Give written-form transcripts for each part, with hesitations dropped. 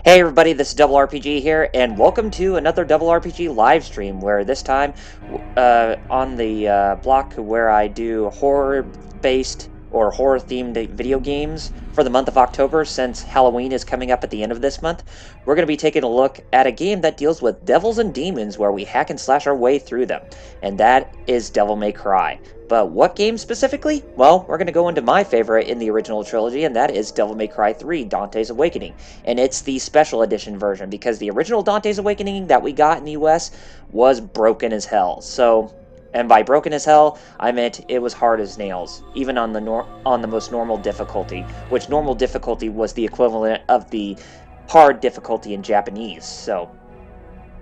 Hey everybody, this is Double RPG here, and welcome to another Double RPG live stream. Where this time, on the block where I do horror-based or horror-themed video games for the month of October, since Halloween is coming up at the end of this month, we're going to be taking a look at a game that deals with devils and demons, where we hack and slash our way through them, and that is Devil May Cry. But what game specifically? Well, we're going to go into my favorite in the original trilogy, and that is Devil May Cry 3: Dante's Awakening. And it's the special edition version, because the original Dante's Awakening that we got in the US was broken as hell. So, and by broken as hell, I meant it was hard as nails, even on the most normal difficulty, which normal difficulty was the equivalent of the hard difficulty in Japanese. So,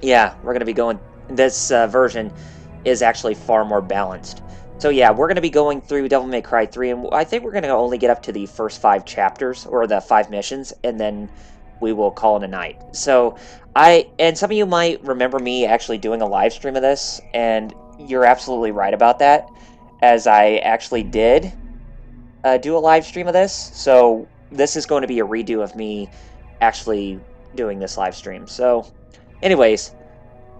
yeah, we're going to be going. This version is actually far more balanced. So yeah, we're going to be going through Devil May Cry 3, and I think we're going to only get up to the first 5 chapters, or the 5 missions, and then we will call it a night. So, and some of you might remember me actually doing a live stream of this, and you're absolutely right about that, as I actually did do a live stream of this. So this is going to be a redo of me actually doing this live stream. So, anyways,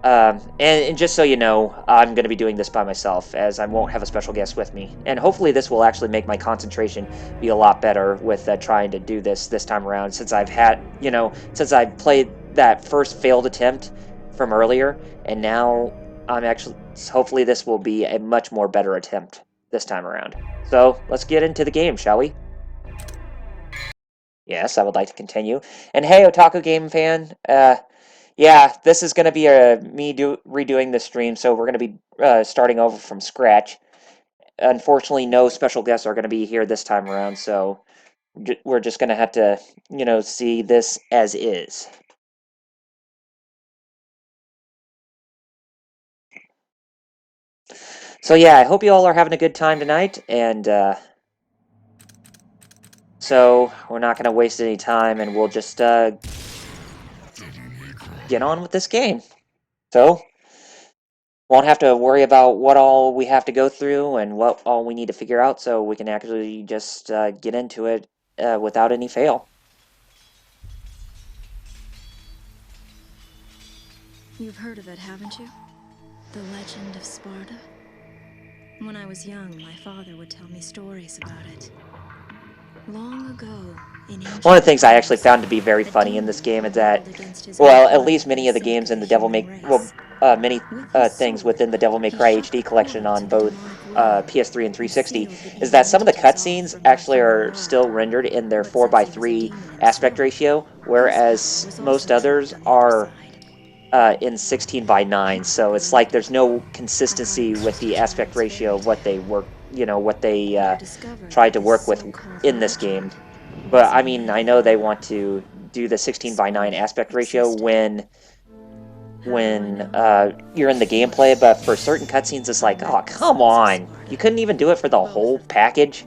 and just so you know, I'm going to be doing this by myself, as I won't have a special guest with me. And hopefully this will actually make my concentration be a lot better with trying to do this time around, since I've had, since I've played that first failed attempt from earlier, and now I'm actually, hopefully this will be a much more better attempt this time around. So, let's get into the game, shall we? Yes, I would like to continue. And hey, Otaku Game fan, yeah, this is going to be me redoing the stream, so we're going to be starting over from scratch. Unfortunately, no special guests are going to be here this time around, so we're just going to have to, see this as is. So yeah, I hope you all are having a good time tonight, and so we're not going to waste any time, and we'll just get on with this game. So, won't have to worry about what all we have to go through and what all we need to figure out, so we can actually just get into it without any fail. You've heard of it, haven't you? The legend of Sparta? When I was young, my father would tell me stories about it. Long ago, in ancient One of the things I actually times, found to be very a funny in this demon game is that, rebelled against his well, own at blood least for many the of the sake games of in the the Devil human May, race. many With his things sword, within the Devil May he Cry shut HD the collection portal on to the both demonic world PS3 and 360, sealed the is that evil some of the entities off cutscenes from their actually former are lord. still rendered in their But since he was a 4:3 demon aspect himself, ratio, his power whereas was most also trapped others on the other are side. in 16:9. So it's like there's no I thought it consistency was with just a the aspect child's ratio fairy of what tale. they work, what they But I discovered tried that to this work with so-called in this game. legend But I wasn't mean, I real. know they want to do the 16:9 Sparta aspect ratio existed. How do I when know? you're in the gameplay, but for certain cutscenes, it's I like, oh, read the come Sons of on, you Sparta. couldn't even do it for the Both whole of them. package.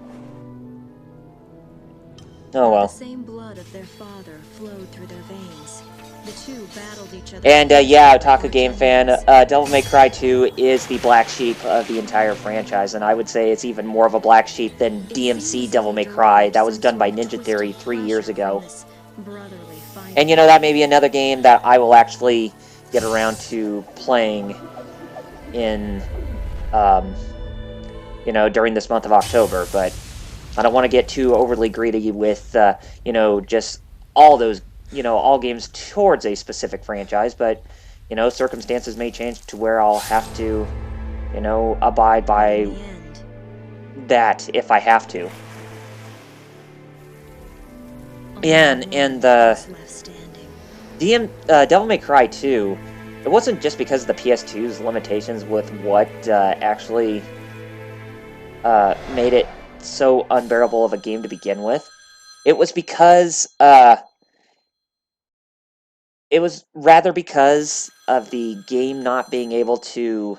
Oh Though the well. same blood of their father flowed through their veins, the two battled each other And fiercely yeah, for Otaku Game fan, generations. Devil May Cry 2 is the black sheep of the entire franchise, and I would say it's even more of a black sheep than It DMC seems as Devil though May Cry derived that was some done sort by of Ninja twisted Theory 3 years pleasure from ago. this brotherly And fighting. that may be another game that I will actually get around to playing in, um, during this month of October, but I don't want to get too overly greedy with, just all those, all games towards a specific franchise, but, circumstances may change to where I'll have to, abide But in by the end, that if I have to. only And one the was left standing. Devil May Cry 2, it wasn't just because of the PS2's limitations with what actually made it so unbearable of a game to begin with. It was because it was rather because of the game not being able to,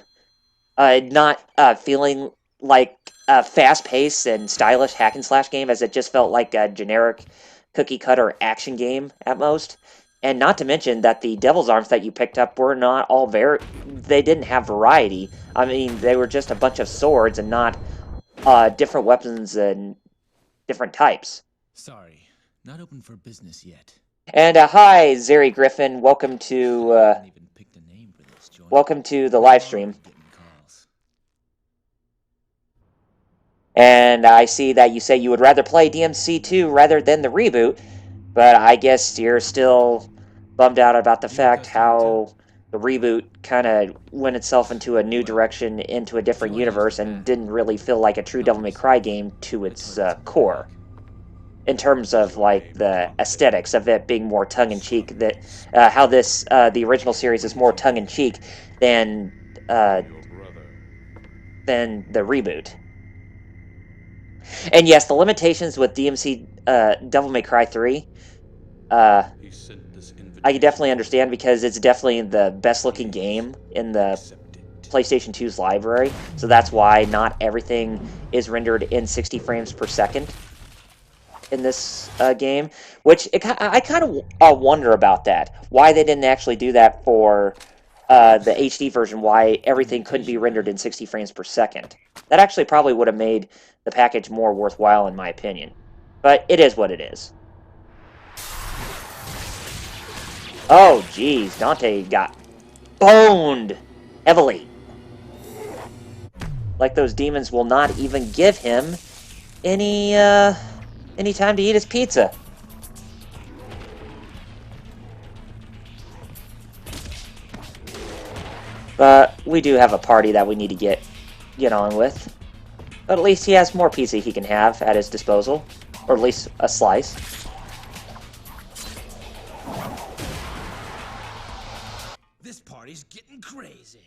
not feeling like a fast-paced and stylish hack and slash game, as it just felt like a generic cookie cutter action game at most. And not to mention that the Devil's Arms that you picked up were not all they didn't have variety. I mean, they were just a bunch of swords and not different weapons and different types. Sorry, not open for business yet. And hi, Zeri Griffin. Welcome to the live stream. And I see that you say you would rather play DMC2 rather than the reboot, but I guess you're still bummed out about the fact how the reboot kind of went itself into a new direction, into a different universe, and didn't really feel like a true Devil May Cry game to its core. In terms of like the aesthetics of it being more tongue-in-cheek, that how this the original series is more tongue-in-cheek than the reboot. And yes, the limitations with DMC Devil May Cry 3, I can definitely understand because it's definitely the best looking game in the PlayStation 2's library. So that's why not everything is rendered in 60 frames per second in this game. Which I kind of wonder about that. Why they didn't actually do that for the HD version, why everything couldn't be rendered in 60 frames per second. That actually probably would have made the package more worthwhile, in my opinion. But it is what it is. Oh, geez, Dante got boned heavily. Like those demons will not even give him any time to eat his pizza. But we do have a party that we need to get on with. But at least he has more pizza he can have at his disposal. Or at least a slice. This party's getting crazy.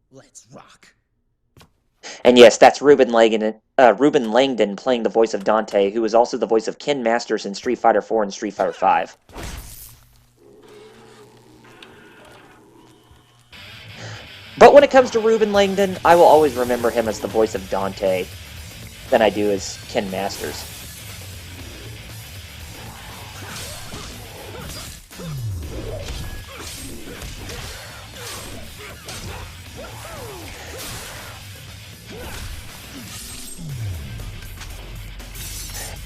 Let's rock. And yes, that's Ruben Langdon playing the voice of Dante, who is also the voice of Ken Masters in Street Fighter 4 and Street Fighter 5. But when it comes to Ruben Langdon, I will always remember him as the voice of Dante than I do as Ken Masters.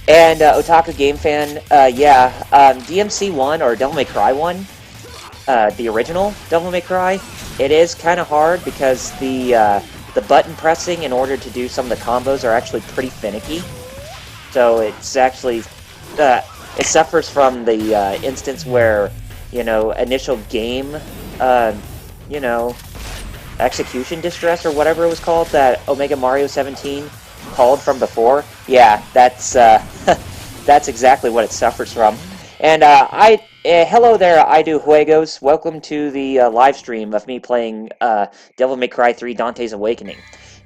And Otaku Game Fan, DMC 1 or Devil May Cry 1, the original Devil May Cry, it is kind of hard because the button pressing in order to do some of the combos are actually pretty finicky. So it's actually, it suffers from the instance where, initial game, execution distress or whatever it was called that Omega Mario 17 called from before. Yeah, that's that's exactly what it suffers from. And hello there, I Do Juegos. Welcome to the live stream of me playing Devil May Cry 3 Dante's Awakening.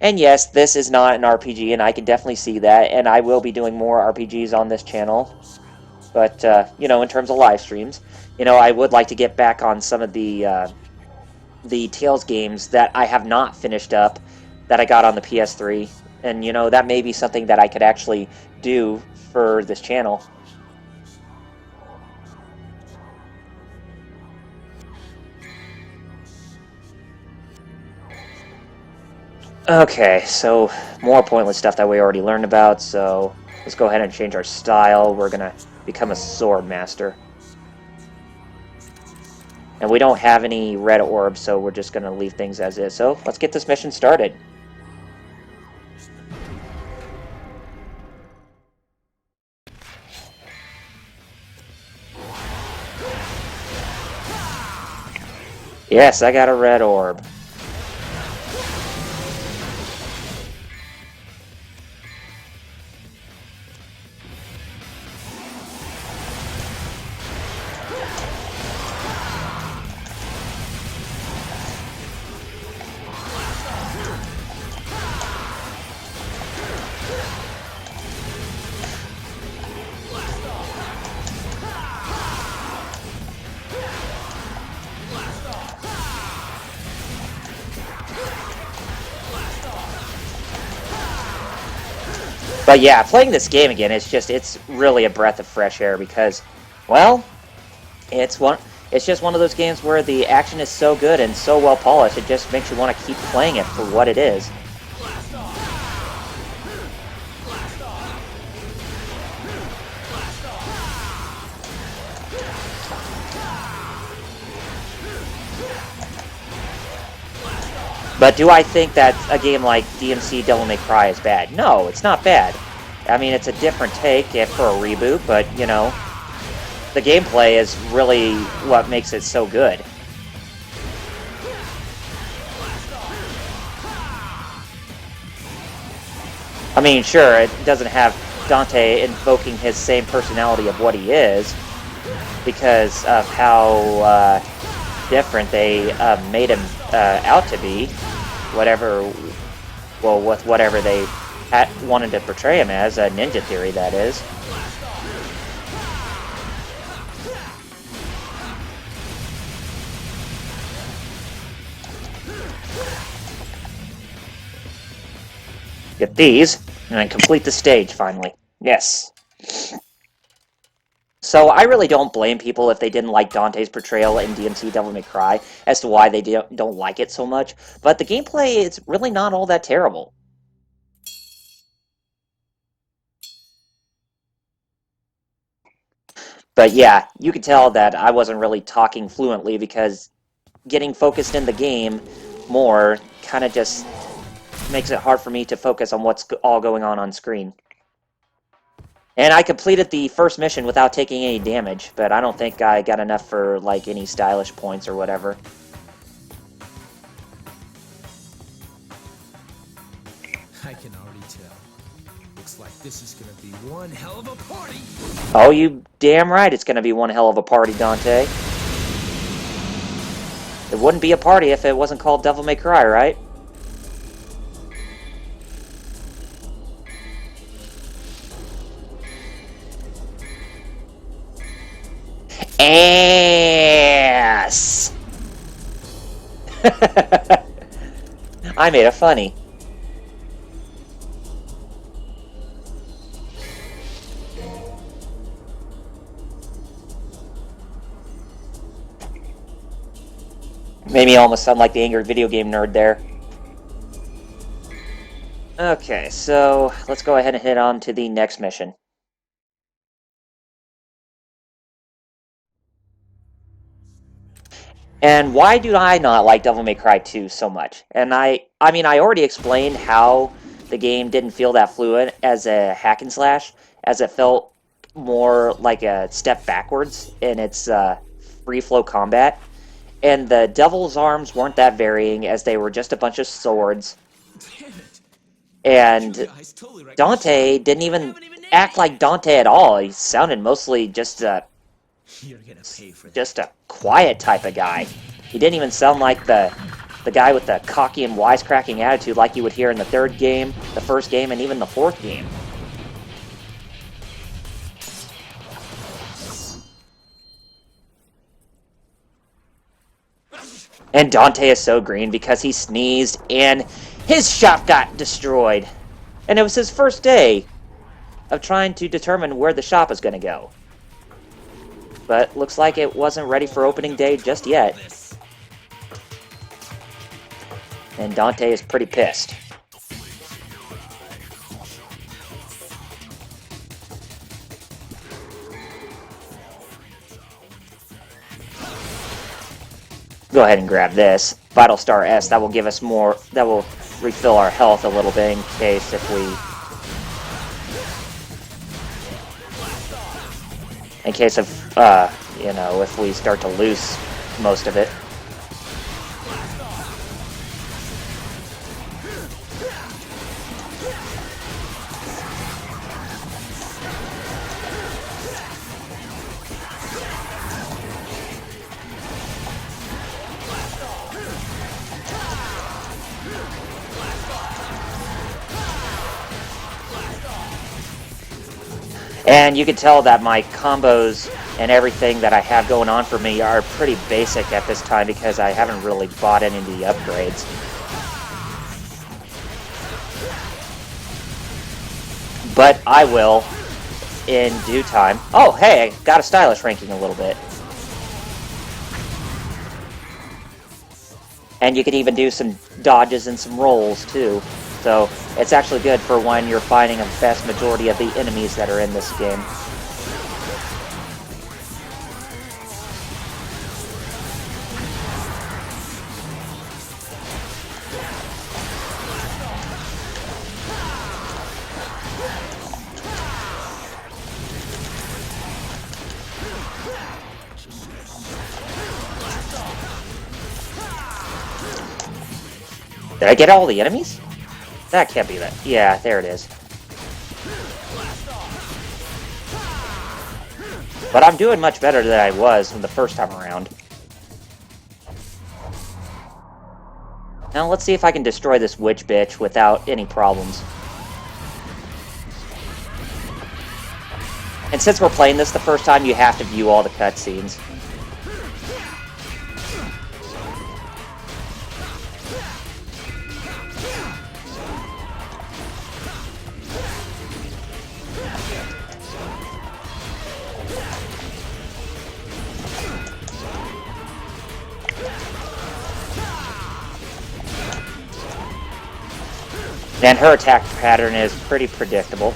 And yes, this is not an RPG, and I can definitely see that, and I will be doing more RPGs on this channel. But, in terms of live streams, I would like to get back on some of the Tales games that I have not finished up that I got on the PS3. And, that may be something that I could actually do for this channel. Okay, so more pointless stuff that we already learned about, so let's go ahead and change our style. We're gonna become a sword master. And we don't have any red orbs, so we're just gonna leave things as is. So let's get this mission started. Yes, I got a red orb. But yeah, playing this game again, it's really a breath of fresh air because, well, it's just one of those games where the action is so good and so well polished, it just makes you want to keep playing it for what it is. But do I think that a game like DMC Devil May Cry is bad? No, it's not bad. I mean, it's a different take for a reboot, but, you know, the gameplay is really what makes it so good. I mean, sure, it doesn't have Dante invoking his same personality of what he is, because of how different they made him out to be. With whatever they wanted to portray him as, a ninja theory, that is. Get these, and then complete the stage, finally. Yes. So I really don't blame people if they didn't like Dante's portrayal in DMC Devil May Cry as to why they don't like it so much, but the gameplay is really not all that terrible. But yeah, you could tell that I wasn't really talking fluently because getting focused in the game more kind of just makes it hard for me to focus on what's all going on screen. And I completed the first mission without taking any damage, but I don't think I got enough for, like, any stylish points or whatever. I can already tell. Looks like this is gonna be one hell of a party! Oh, you damn right it's gonna be one hell of a party, Dante. It wouldn't be a party if it wasn't called Devil May Cry, right? Ass! I made it funny. Made me almost sound like the angry video game nerd there. Okay, so let's go ahead and hit on to the next mission. And why do I not like Devil May Cry 2 so much? And I mean, I already explained how the game didn't feel that fluid as a hack and slash, as it felt more like a step backwards in its free flow combat. And the Devil's Arms weren't that varying, as they were just a bunch of swords. And Dante didn't even act like Dante at all. He sounded mostly just a quiet type of guy. He didn't even sound like the guy with the cocky and wisecracking attitude like you would hear in the third game, the first game, and even the fourth game. And Dante is so green because he sneezed and his shop got destroyed. And it was his first day of trying to determine where the shop is going to go. But looks like it wasn't ready for opening day just yet. And Dante is pretty pissed. Go ahead and grab this. Vital Star S, that will give us more, that will refill our health a little bit in case if we... In case of, you know, if we start to lose most of it. And you can tell that my combos and everything that I have going on for me are pretty basic at this time because I haven't really bought any of the upgrades. But I will in due time. Oh, hey, I got a stylish ranking a little bit. And you can even do some dodges and some rolls too. So it's actually good for when you're fighting a vast majority of the enemies that are in this game. Did I get all the enemies? That can't be that. Yeah, there it is. But I'm doing much better than I was from the first time around. Now let's see if I can destroy this witch bitch without any problems. And since we're playing this the first time, you have to view all the cutscenes. And her attack pattern is pretty predictable.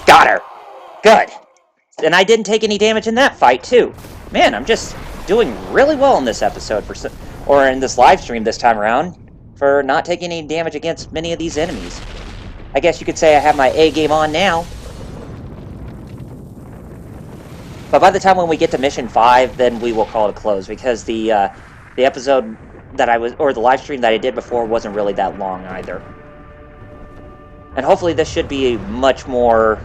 Got her! Good! And I didn't take any damage in that fight, too. Man, I'm just doing really well in this episode, or in this live stream this time around, for not taking any damage against many of these enemies. I guess you could say I have my A game on now. But by the time when we get to Mission 5, then we will call it a close, because the episode that or the live stream that I did before wasn't really that long either. And hopefully this should be much more,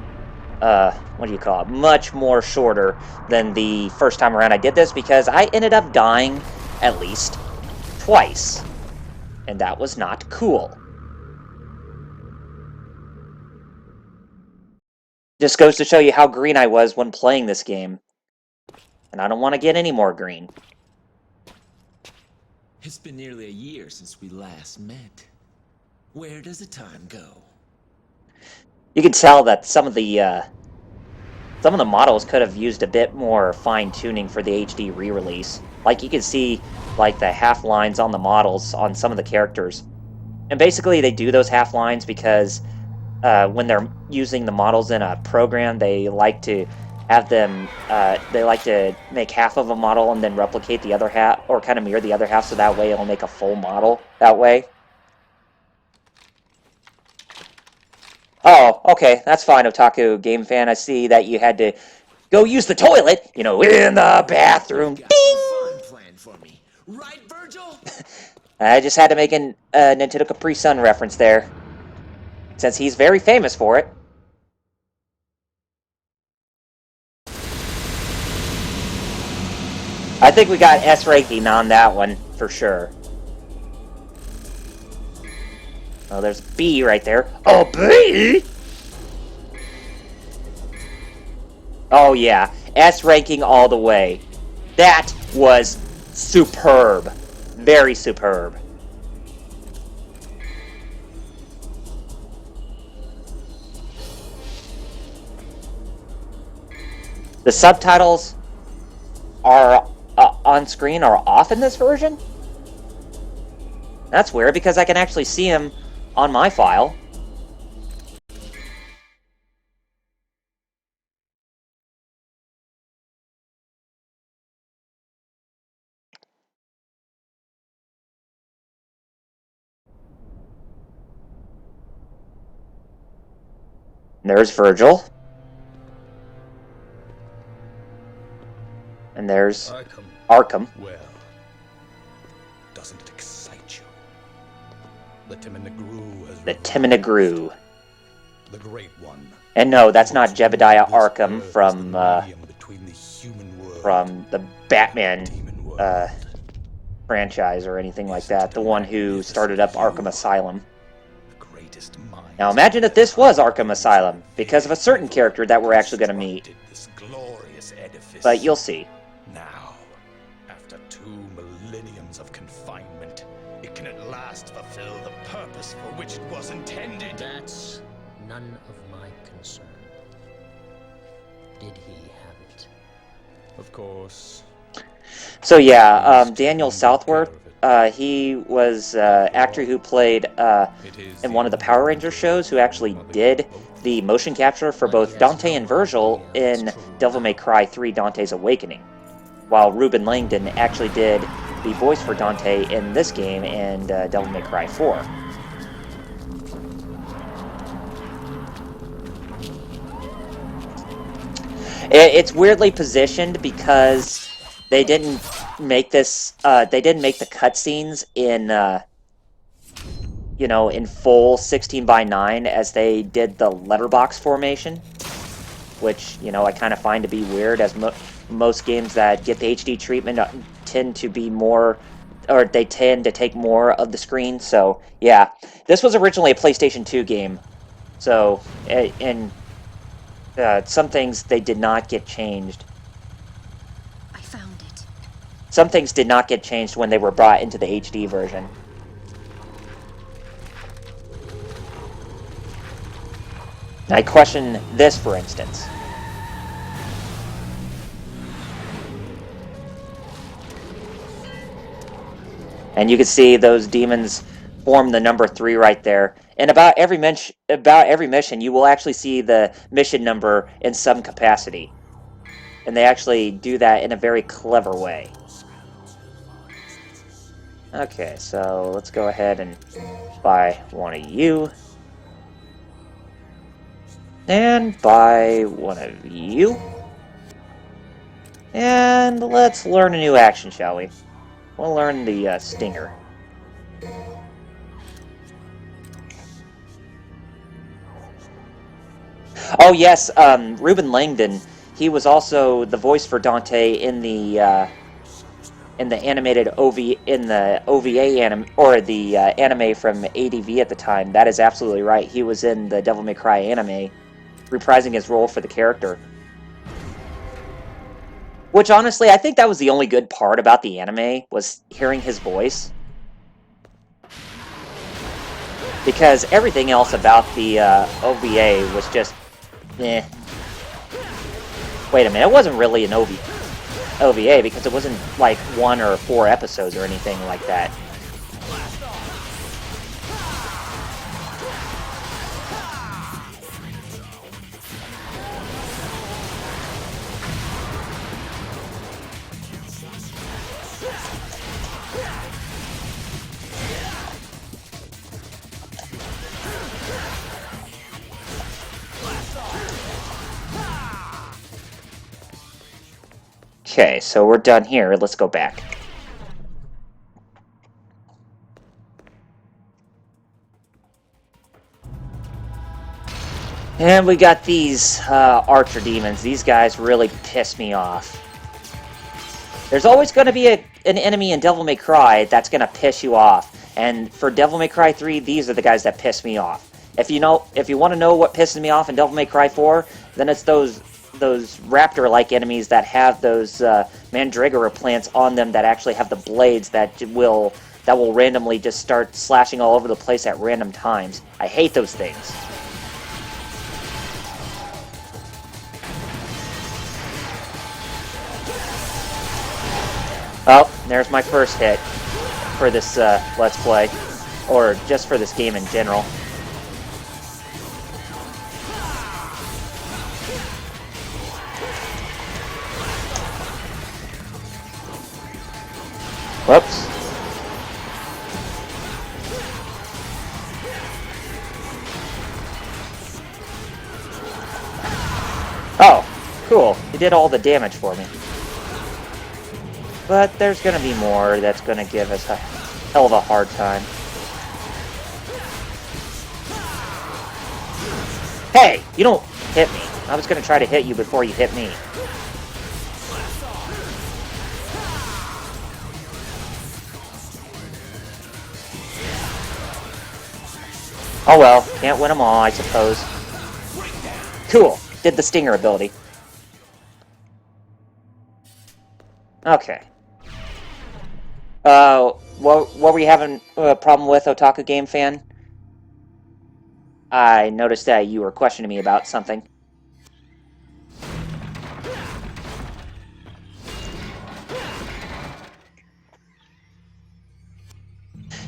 what do you call it? Much more shorter than the first time around I did this, because I ended up dying at least twice. And that was not cool. Just goes to show you how green I was when playing this game. And I don't want to get any more green. It's been nearly a year since we last met. Where does the time go? You can tell that some of the models could have used a bit more fine-tuning for the HD re-release. Like, you can see, like, the half lines on the models on some of the characters. And basically, they do those half lines because when they're using the models in a program, they like to have them, they like to make half of a model and then replicate the other half, or kind of mirror the other half, so that way it'll make a full model that way. Oh, okay, that's fine, Otaku Game Fan. I see that you had to go use the toilet, you know, in the bathroom. Got some fun planned for me, right, Virgil? I just had to make a Nintendo Capri Sun reference there, since he's very famous for it. I think we got S ranking on that one, for sure. Oh, there's B right there. Oh, B! Oh, yeah. S ranking all the way. That was superb. Very superb. The subtitles are on screen are off in this version? That's weird, because I can actually see them on my file. There's Virgil. And there's Arkham. Well, doesn't it excite you? The Timon-Negru has The Timon-Negru. the Great One. And no, that's not Jebediah Arkham from the Batman franchise or anything like that. The one who started up Arkham Asylum. Now imagine if this was Arkham Asylum, because of a certain character that we're actually going to meet. But you'll see. Now, after 2 millenniums of confinement, it can at last fulfill the purpose for which it was intended. That's none of my concern. Did he have it? Of course. So yeah, Daniel Southworth, he was actor who played in one of the Power Rangers shows, who actually did the motion capture for both Dante and Virgil in Devil May Cry 3 Dante's Awakening, while Ruben Langdon actually did the voice for Dante in this game and Devil May Cry 4. It's weirdly positioned because they didn't make this. They didn't make the cutscenes in, you know, in full 16:9 as they did the letterbox formation, which, you know, I kind of find to be weird, as most games that get the HD treatment tend to be more, or they tend to take more of the screen. So yeah, this was originally a PlayStation 2 game, so and some things they did not get changed. I found it. Some things did not get changed when they were brought into the HD version. I question this, for instance. And you can see those demons form the number 3 right there. And about every mission, you will actually see the mission number in some capacity. And they actually do that in a very clever way. Okay, so let's go ahead and buy one of you. And buy one of you. And let's learn a new action, shall we? We'll learn the Stinger. Oh yes, Ruben Langdon. He was also the voice for Dante in the animated OVA anime, or the anime from ADV at the time. That is absolutely right. He was in the Devil May Cry anime, reprising his role for the character. Which, honestly, I think that was the only good part about the anime, was hearing his voice. Because everything else about the OVA was just, eh. Wait a minute, it wasn't really an OVA, because it wasn't like 1 or 4 episodes or anything like that. Okay, so we're done here. Let's go back. And we got these archer demons. These guys really piss me off. There's always going to be an enemy in Devil May Cry that's going to piss you off. And for Devil May Cry 3, these are the guys that piss me off. If you want to know what pisses me off in Devil May Cry 4, then it's those raptor-like enemies that have those mandragora plants on them that actually have the blades that will randomly just start slashing all over the place at random times. I hate those things. Oh, there's my first hit for this Let's Play, or just for this game in general. Whoops. Oh, cool. He did all the damage for me. But there's gonna be more that's gonna give us a hell of a hard time. Hey! You don't hit me. I was gonna try to hit you before you hit me. Oh well, can't win them all, I suppose. Cool. Did the Stinger ability. Okay. What were you having a problem with, Otaku Game Fan? I noticed that you were questioning me about something.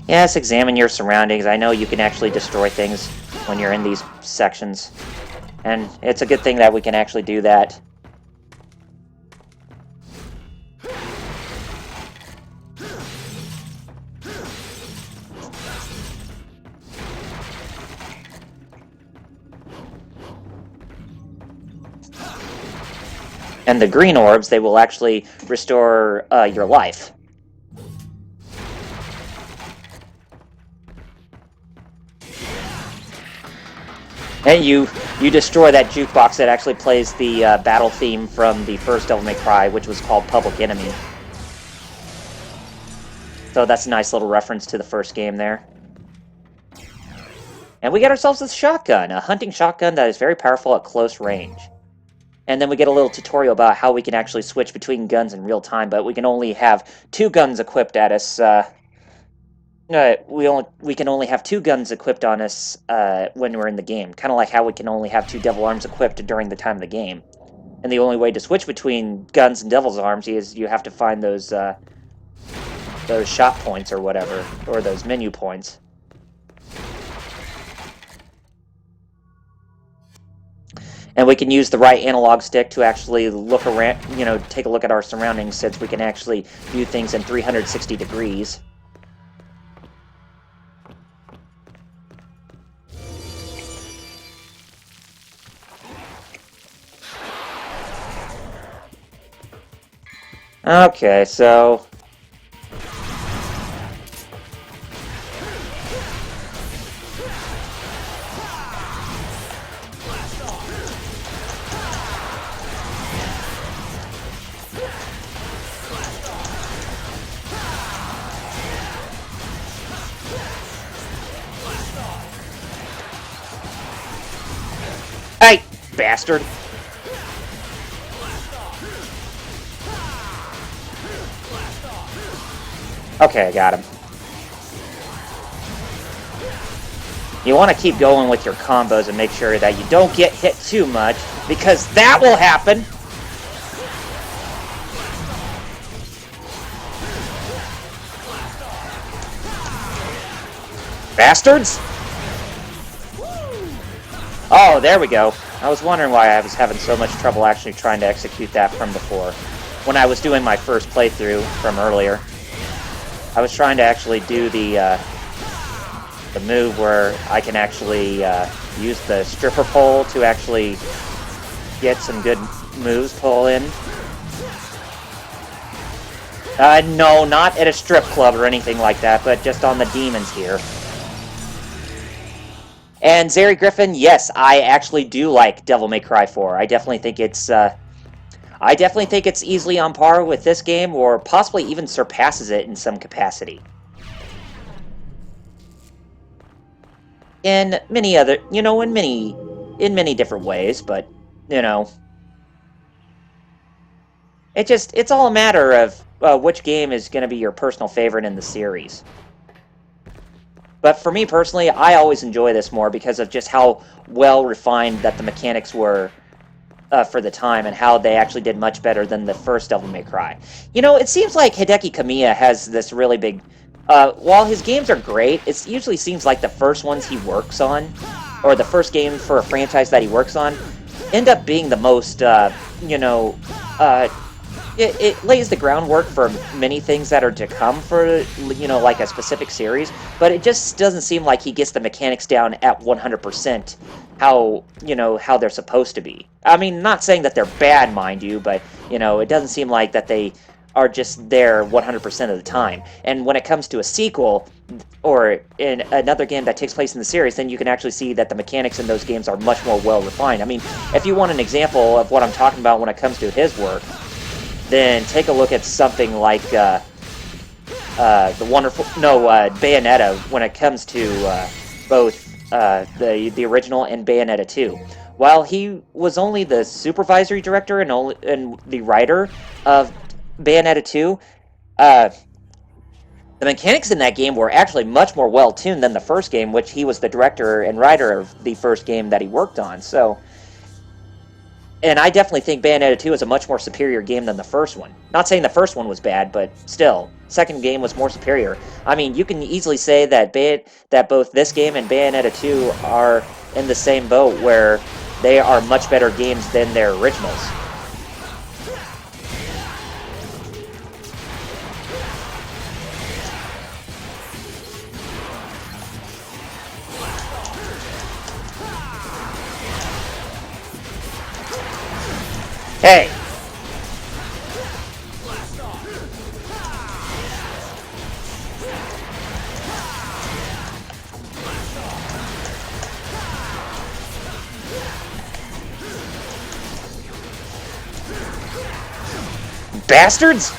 Yes, examine your surroundings. I know you can actually destroy things when you're in these sections. And it's a good thing that we can actually do that. And the green orbs, they will actually restore your life. And you destroy that jukebox that actually plays the battle theme from the first Devil May Cry, which was called Public Enemy. So that's a nice little reference to the first game there. And we get ourselves a shotgun, a hunting shotgun that is very powerful at close range. And then we get a little tutorial about how we can actually switch between guns in real time, but we can only have 2 guns equipped at us. We can only have 2 guns equipped on us when we're in the game. Kind of like how we can only have 2 devil arms equipped during the time of the game. And the only way to switch between guns and devil's arms is you have to find those shot points or whatever, or those menu points. And we can use the right analog stick to actually look around, take a look at our surroundings, since we can actually view things in 360 degrees. Okay, so... Hey, bastard! Okay, I got him. You want to keep going with your combos and make sure that you don't get hit too much, because that will happen! Bastards! Oh, there we go. I was wondering why I was having so much trouble actually trying to execute that from before. When I was doing my first playthrough from earlier, I was trying to actually do the move where I can actually use the stripper pole to actually get some good moves pull in. No, not at a strip club or anything like that, but just on the demons here. And Zary Griffin, yes, I actually do like Devil May Cry 4. I definitely think it's easily on par with this game, or possibly even surpasses it in some capacity. In many other, in many different ways, but it's all a matter of which game is going to be your personal favorite in the series. But for me personally, I always enjoy this more because of just how well refined that the mechanics were for the time, and how they actually did much better than the first Devil May Cry. It seems like Hideki Kamiya has this really big... while his games are great, it usually seems like the first ones he works on, or the first game for a franchise that he works on, end up being the most, it lays the groundwork for many things that are to come for, like a specific series, but it just doesn't seem like he gets the mechanics down at 100% how they're supposed to be. I mean, not saying that they're bad, mind you, but, it doesn't seem like that they are just there 100% of the time. And when it comes to a sequel, or in another game that takes place in the series, then you can actually see that the mechanics in those games are much more well refined. I mean, if you want an example of what I'm talking about when it comes to his work, then take a look at something like Bayonetta, when it comes to both the original and Bayonetta 2. While he was only the supervisory director and the writer of Bayonetta 2, the mechanics in that game were actually much more well-tuned than the first game, which he was the director and writer of the first game that he worked on. So, and I definitely think Bayonetta 2 is a much more superior game than the first one. Not saying the first one was bad, but still, second game was more superior. I mean, you can easily say that both this game and Bayonetta 2 are in the same boat, where they are much better games than their originals. Hey! bastards!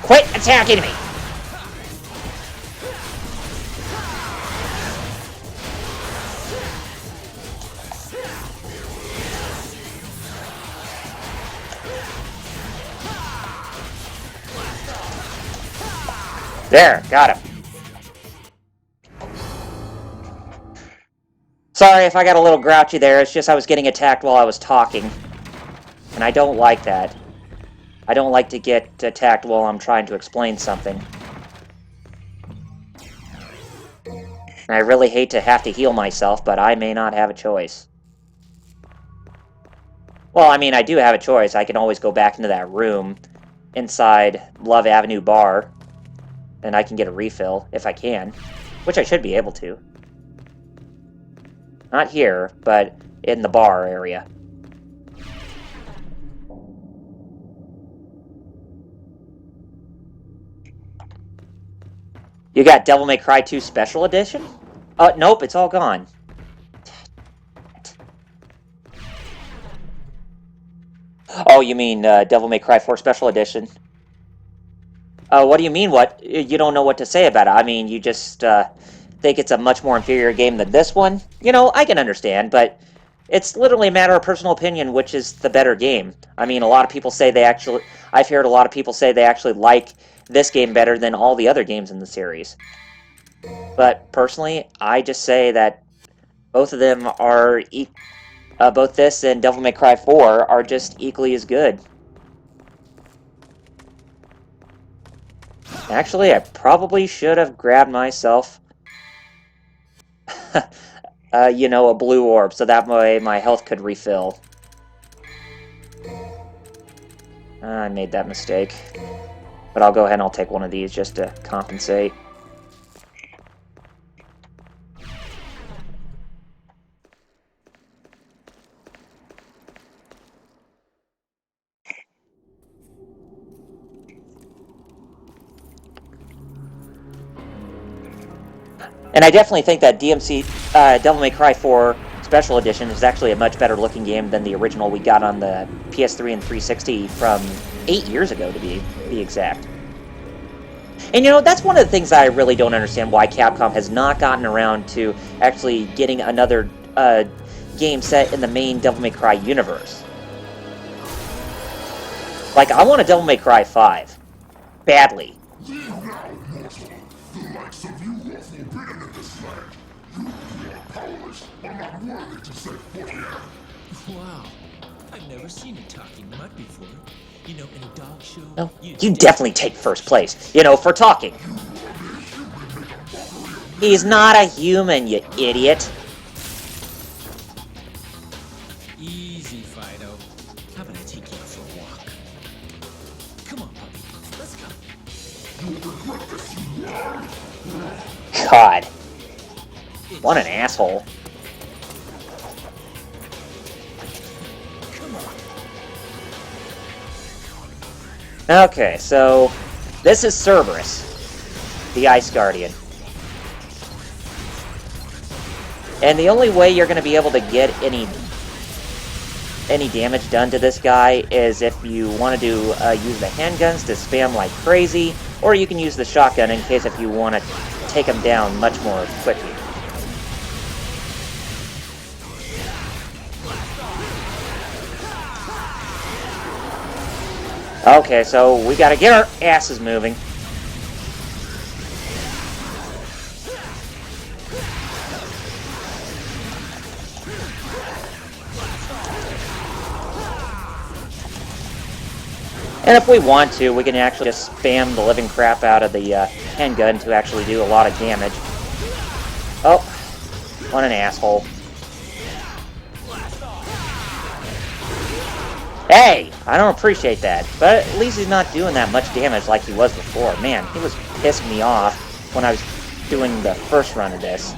Quit attacking me! There, got him. Sorry if I got a little grouchy there, it's just I was getting attacked while I was talking. And I don't like that. I don't like to get attacked while I'm trying to explain something. And I really hate to have to heal myself, but I may not have a choice. Well, I mean, I do have a choice. I can always go back into that room inside Love Avenue Bar, and I can get a refill, if I can. Which I should be able to. Not here, but in the bar area. You got Devil May Cry 2 Special Edition? Nope, it's all gone. Oh, you mean Devil May Cry 4 Special Edition? What do you mean, what? You don't know what to say about it. I mean, you just think it's a much more inferior game than this one? You know, I can understand, but it's literally a matter of personal opinion which is the better game. I mean, a lot of people say they actually... I've heard a lot of people say they actually like this game better than all the other games in the series. But personally, I just say that both of them are... both this and Devil May Cry 4 are just equally as good. Actually, I probably should have grabbed myself, you know, a blue orb, so that way my health could refill. I made that mistake. But I'll go ahead and I'll take one of these just to compensate. And I definitely think that Devil May Cry 4 Special Edition is actually a much better looking game than the original we got on the PS3 and 360 from 8 years ago, to be exact. And you know, that's one of the things that I really don't understand why Capcom has not gotten around to actually getting another game set in the main Devil May Cry universe. Like, I want a Devil May Cry 5. Badly. Wow, I've never seen a talking mud before. You know, in a dog show... No, you definitely take first place, you know, for talking. He's not a human, you idiot. Easy, Fido. How about I take you for a walk? Come on, puppy. Let's go. God. What an asshole. Okay, so this is Cerberus, the Ice Guardian. And the only way you're going to be able to get any damage done to this guy is if you want to use the handguns to spam like crazy, or you can use the shotgun in case if you want to take him down much more quickly. Okay, so we gotta get our asses moving. And if we want to, we can actually just spam the living crap out of the handgun to actually do a lot of damage. Oh, what an asshole. Hey, I don't appreciate that, but at least he's not doing that much damage like he was before. Man, he was pissing me off when I was doing the first run of this.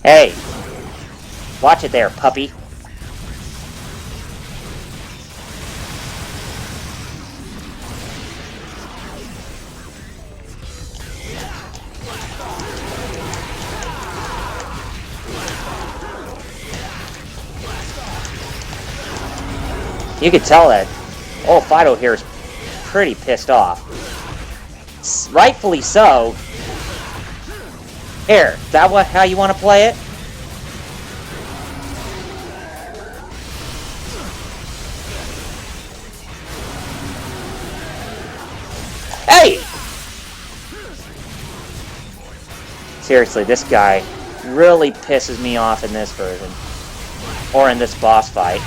Hey, watch it there, puppy. You could tell that old Fido here is pretty pissed off. Rightfully so. Here, is that how you want to play it? Hey! Seriously, this guy really pisses me off in this version. Or in this boss fight.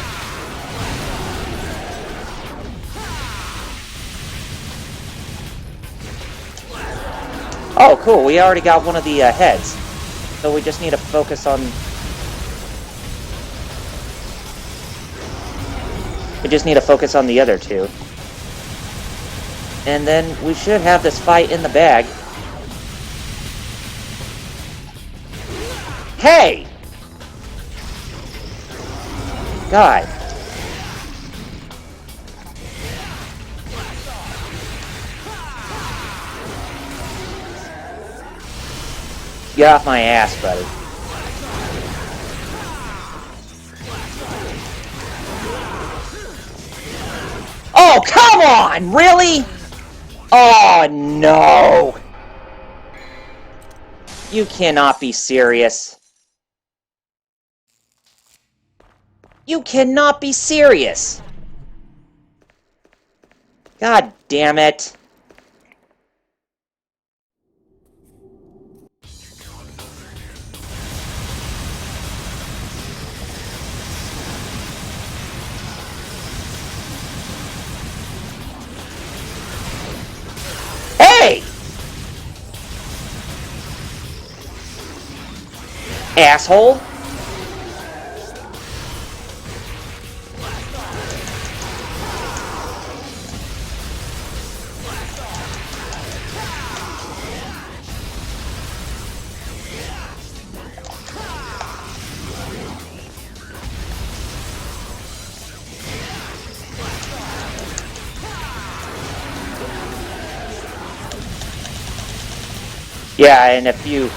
Oh, cool. We already got one of the heads. So we just need to focus on... We just need to focus on the other two. And then we should have this fight in the bag. Hey! God. Get off my ass, buddy. Oh, come on! Really? Oh, no! You cannot be serious. You cannot be serious! God damn it. Hey! Asshole! Yeah, and if you...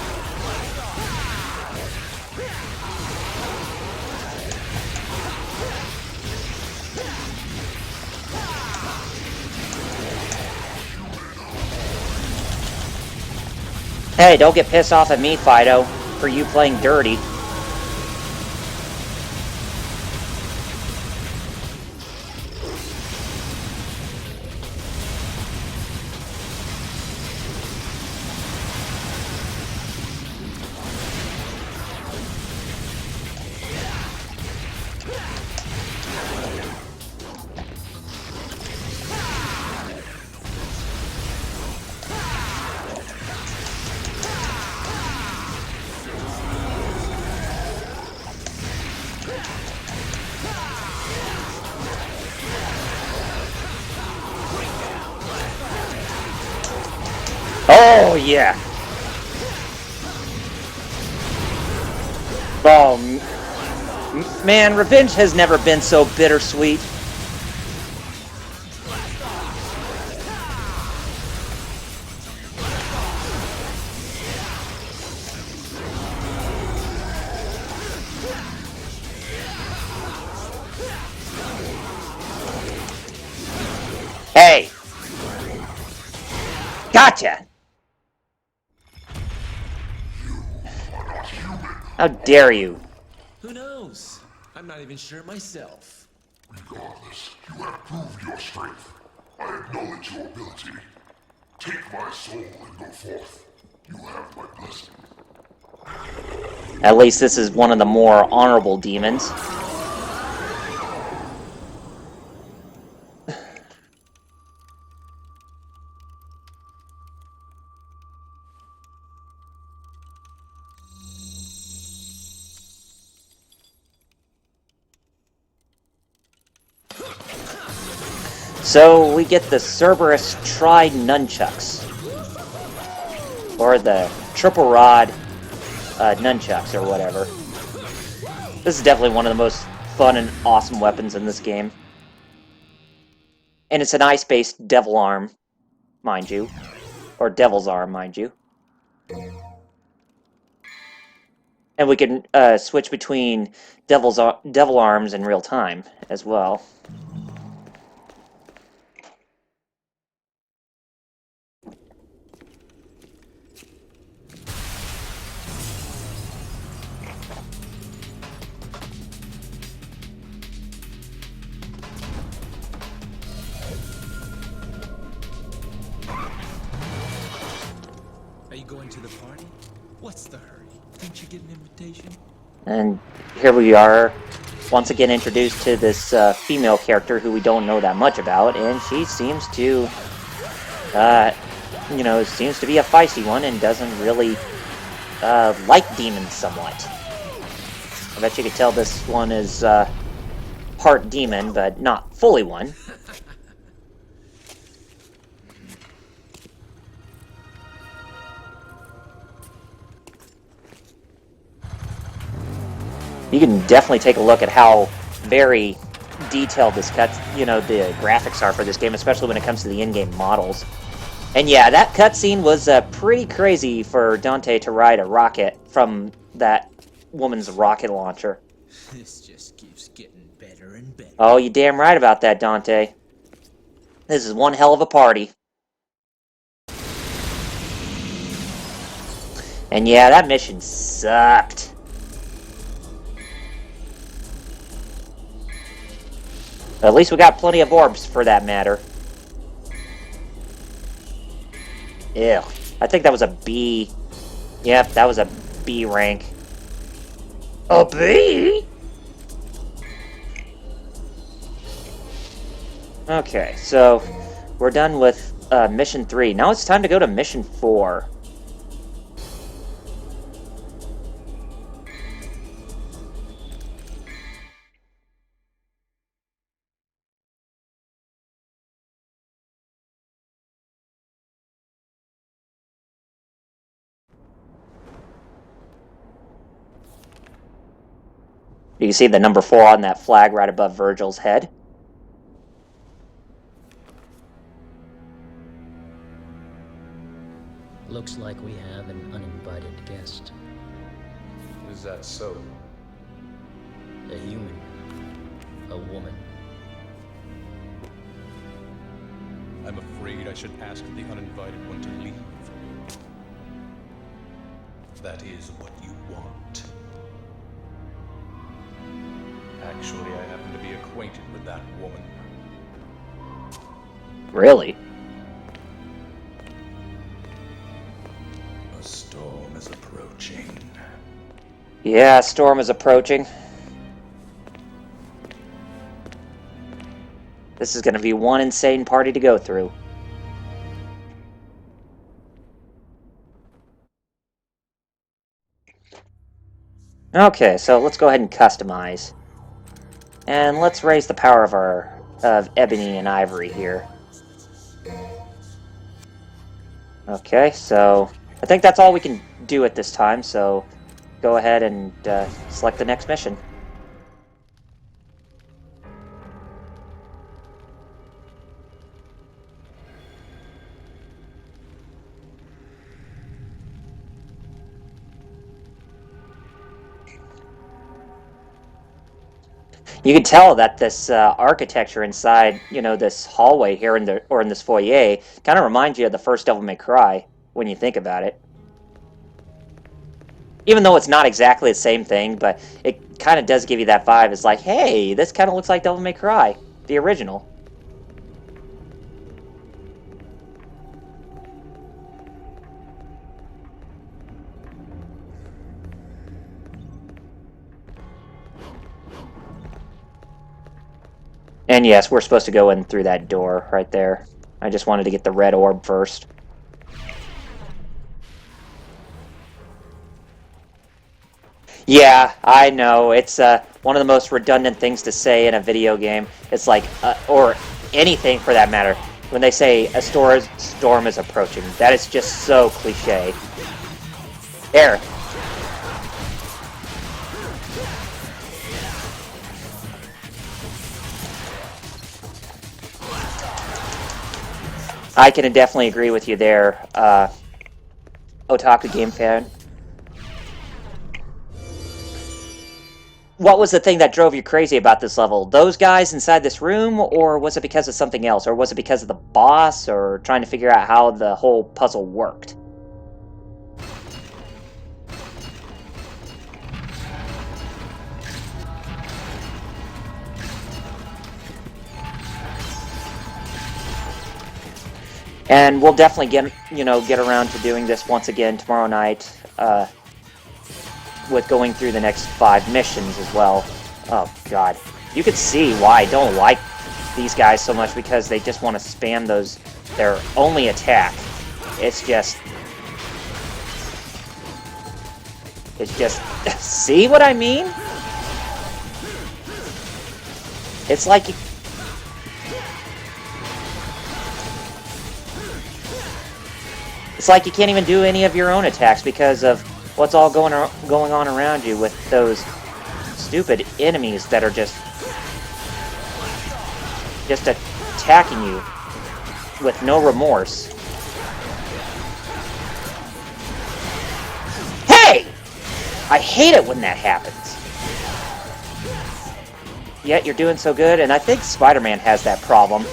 Hey, don't get pissed off at me, Fido, for you playing dirty. Oh, yeah. Oh, man, revenge has never been so bittersweet. Hey! Gotcha! How dare you? Who knows? I'm not even sure myself. Regardless, you have proved your strength. I acknowledge your ability. Take my soul and go forth. You have my blessing. At least this is one of the more honorable demons. So we get the Cerberus Tri-Nunchucks. Or the Triple Rod Nunchucks, or whatever. This is definitely one of the most fun and awesome weapons in this game. And it's an ice-based devil arm, mind you. Or devil's arm, mind you. And we can switch between devil arms in real time, as well. to the party? What's the hurry? Didn't you get an invitation? And here we are, once again introduced to this female character who we don't know that much about, and she seems to, seems to be a feisty one and doesn't really like demons somewhat. I bet you could tell this one is part demon, but not fully one. You can definitely take a look at how very detailed this the graphics are for this game, especially when it comes to the in-game models. And yeah, that cutscene was pretty crazy for Dante to ride a rocket from that woman's rocket launcher. This just keeps getting better and better. Oh, you damn right about that, Dante. This is one hell of a party. And yeah, that mission sucked. At least we got plenty of orbs for that matter. Ew. I think that was a B. Yep, that was a B rank. A B? Okay, so we're done with mission 3. Now it's time to go to mission 4. You can see the number 4 on that flag right above Virgil's head. Looks like we have an uninvited guest. Is that so? A human. A woman. I'm afraid I should ask the uninvited one to leave. That is what you want. Actually, I happen to be acquainted with that woman. Really? A storm is approaching. Yeah, a storm is approaching. This is going to be one insane party to go through. Okay, so let's go ahead and customize. And let's raise the power of Ebony and Ivory here. Okay, so I think that's all we can do at this time, so go ahead and select the next mission. You can tell that this architecture inside, this hallway here in this foyer, kind of reminds you of the first Devil May Cry when you think about it. Even though it's not exactly the same thing, but it kind of does give you that vibe. It's like, hey, this kind of looks like Devil May Cry, the original. And yes, we're supposed to go in through that door right there. I just wanted to get the red orb first. Yeah, I know. It's one of the most redundant things to say in a video game. It's like, or anything for that matter. When they say a storm is approaching. That is just so cliche. There. I can definitely agree with you there, Otaku Game Fan. What was the thing that drove you crazy about this level? Those guys inside this room, or was it because of something else? Or was it because of the boss, or trying to figure out how the whole puzzle worked? And we'll definitely get around to doing this once again tomorrow night, with going through the next 5 missions as well. Oh god. You can see why I don't like these guys so much, because they just want to spam their only attack. It's just... see what I mean? It's like... It's like you can't even do any of your own attacks because of what's all going on around you with those stupid enemies that are just attacking you with no remorse. Hey! I hate it when that happens. Yet you're doing so good, and I think Spider-Man has that problem.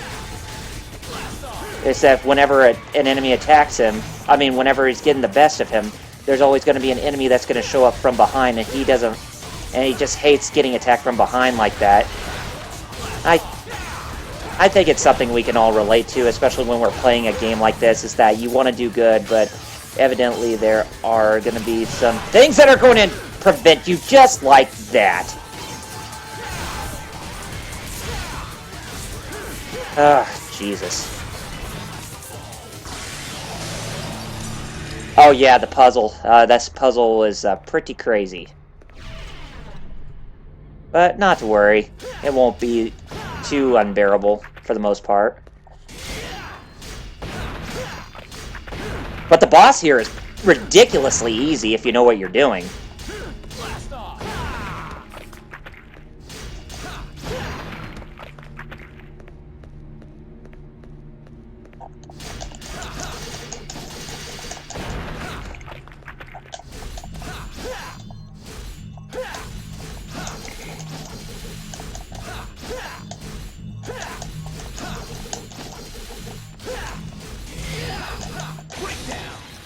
Is that whenever an enemy attacks him, I mean, whenever he's getting the best of him, there's always going to be an enemy that's going to show up from behind, and he just hates getting attacked from behind like that. I think it's something we can all relate to, especially when we're playing a game like this, is that you want to do good, but evidently there are going to be some things that are going to prevent you just like that. Jesus. Oh yeah, the puzzle. This puzzle is pretty crazy. But not to worry. It won't be too unbearable for the most part. But the boss here is ridiculously easy if you know what you're doing.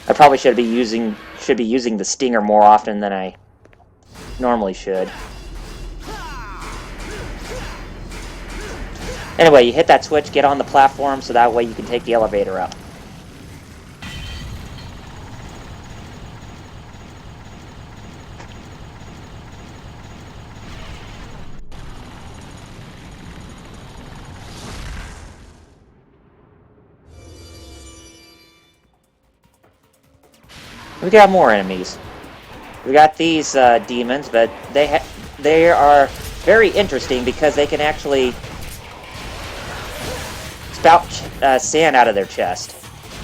I probably should be using the stinger more often than I normally should. Anyway, you hit that switch, get on the platform, so that way you can take the elevator up. We got more enemies. We got these demons, but they are very interesting because they can actually spout sand out of their chest.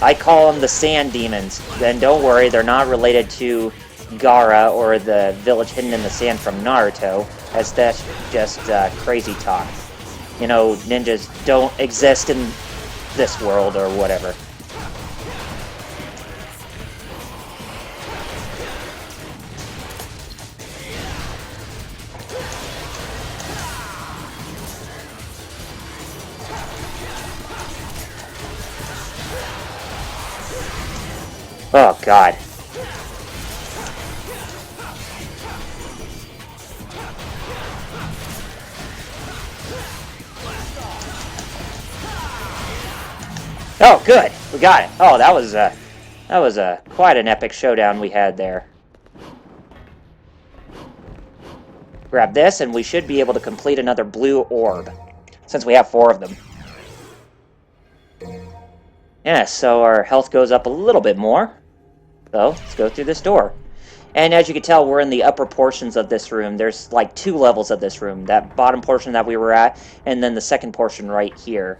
I call them the sand demons. Then don't worry, they're not related to Gaara or the village hidden in the sand from Naruto, as that's just crazy talk. You know, ninjas don't exist in this world or whatever. Oh, God. Oh, good. We got it. Oh, that was quite an epic showdown we had there. Grab this, and we should be able to complete another blue orb, since we have 4 of them. Yeah, so our health goes up a little bit more. So, let's go through this door. And as you can tell, we're in the upper portions of this room. There's like 2 levels of this room. That bottom portion that we were at, and then the second portion right here.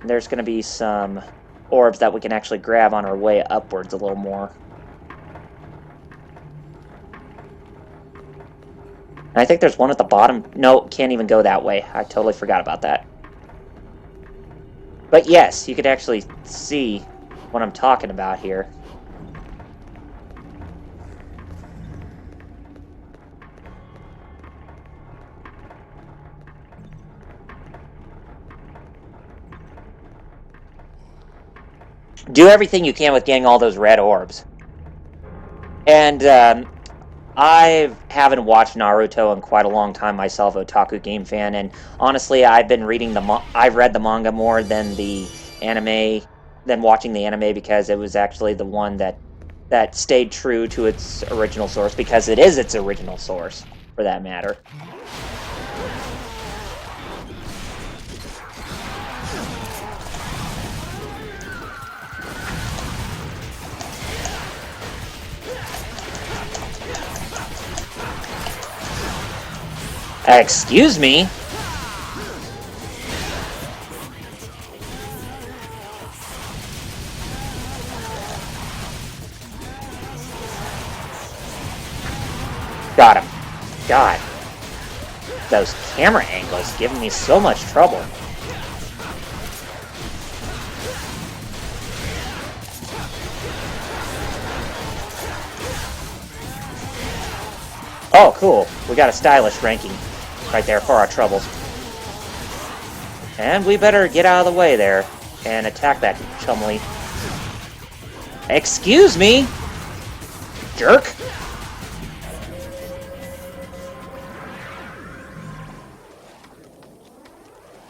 And there's going to be some orbs that we can actually grab on our way upwards a little more. And I think there's one at the bottom. No, can't even go that way. I totally forgot about that. But yes, you could actually see what I'm talking about here. Do everything you can with getting all those red orbs. And I haven't watched Naruto in quite a long time myself, otaku game fan, and honestly, I've been reading I've read the manga more than the anime than watching the anime, because it was actually the one that stayed true to its original source, because it is its original source, for that matter. Excuse me? Got him. God. Those camera angles giving me so much trouble. Oh, cool. We got a stylish ranking right there for our troubles. And we better get out of the way there and attack that Chumley. Excuse me? Jerk?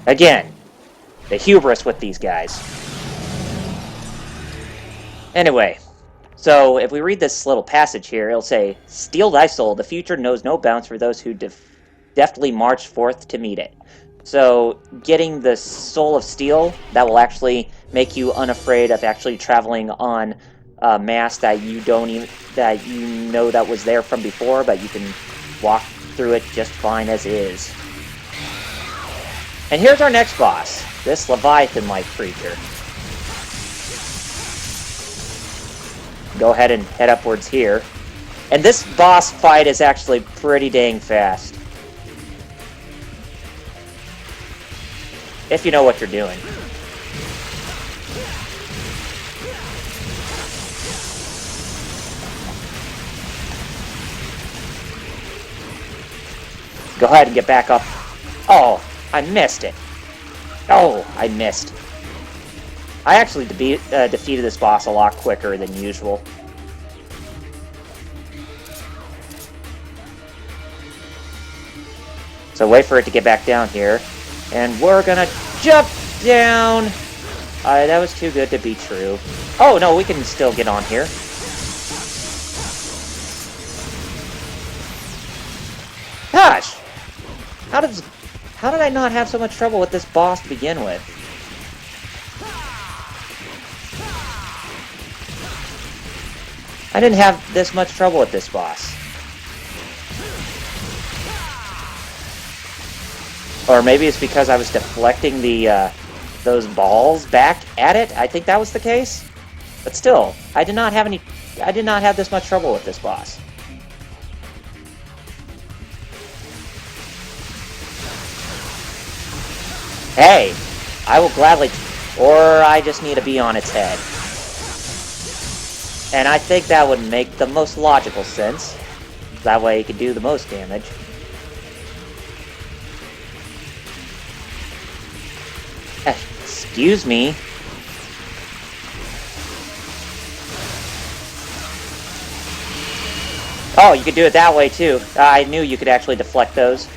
Again, the hubris with these guys. Anyway, so if we read this little passage here, it'll say, "Steel thy soul, the future knows no bounds for those who deftly march forth to meet it." So, getting the soul of steel, that will actually make you unafraid of actually traveling on a mass that you don't even, that you know that was there from before, but you can walk through it just fine as is. And here's our next boss, this Leviathan-like creature. Go ahead and head upwards here. And this boss fight is actually pretty dang fast. If you know what you're doing. Go ahead and get back up. Oh, I missed it. Oh, I missed. I actually defeated this boss a lot quicker than usual. So wait for it to get back down here. And we're gonna jump down! That was too good to be true. Oh, no, we can still get on here. Gosh! How did I not have so much trouble with this boss to begin with? I didn't have this much trouble with this boss. Or maybe it's because I was deflecting the those balls back at it. I think that was the case. But still, I did not have this much trouble with this boss. Hey, I will gladly, or I just need to be on its head. And I think that would make the most logical sense. That way it could do the most damage. Excuse me. Oh, you could do it that way too. I knew you could actually deflect those.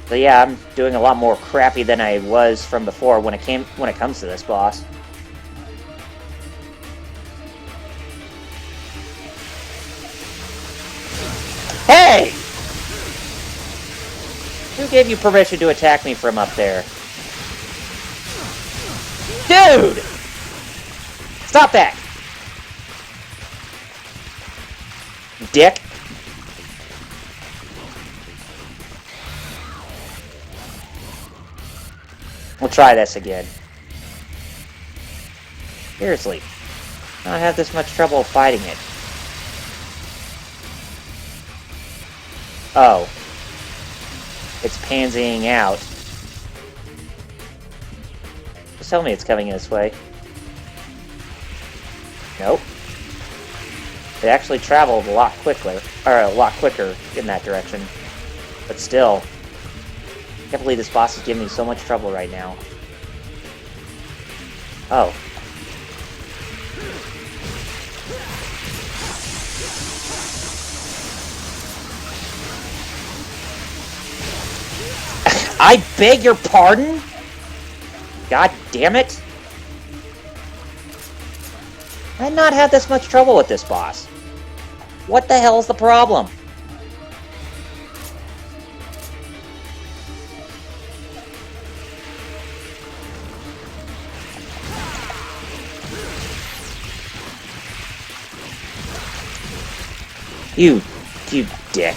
So yeah, I'm doing a lot more crappy than I was from before when it comes to this boss. Hey! Who gave you permission to attack me from up there? Dude! Stop that! Dick. We'll try this again. Seriously. I don't have this much trouble fighting it. Oh. It's pansying out. Just tell me it's coming this way. Nope. It actually traveled a lot quicker in that direction. But still, I can't believe this boss is giving me so much trouble right now. Oh. I beg your pardon? God damn it! I had not had this much trouble with this boss. What the hell is the problem? You dick.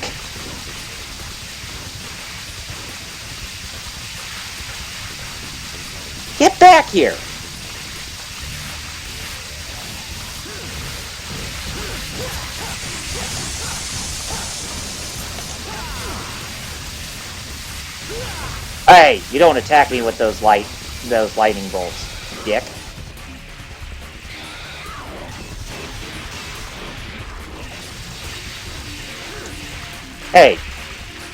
Get back here! Hey, you don't attack me with those lightning bolts, dick. Hey,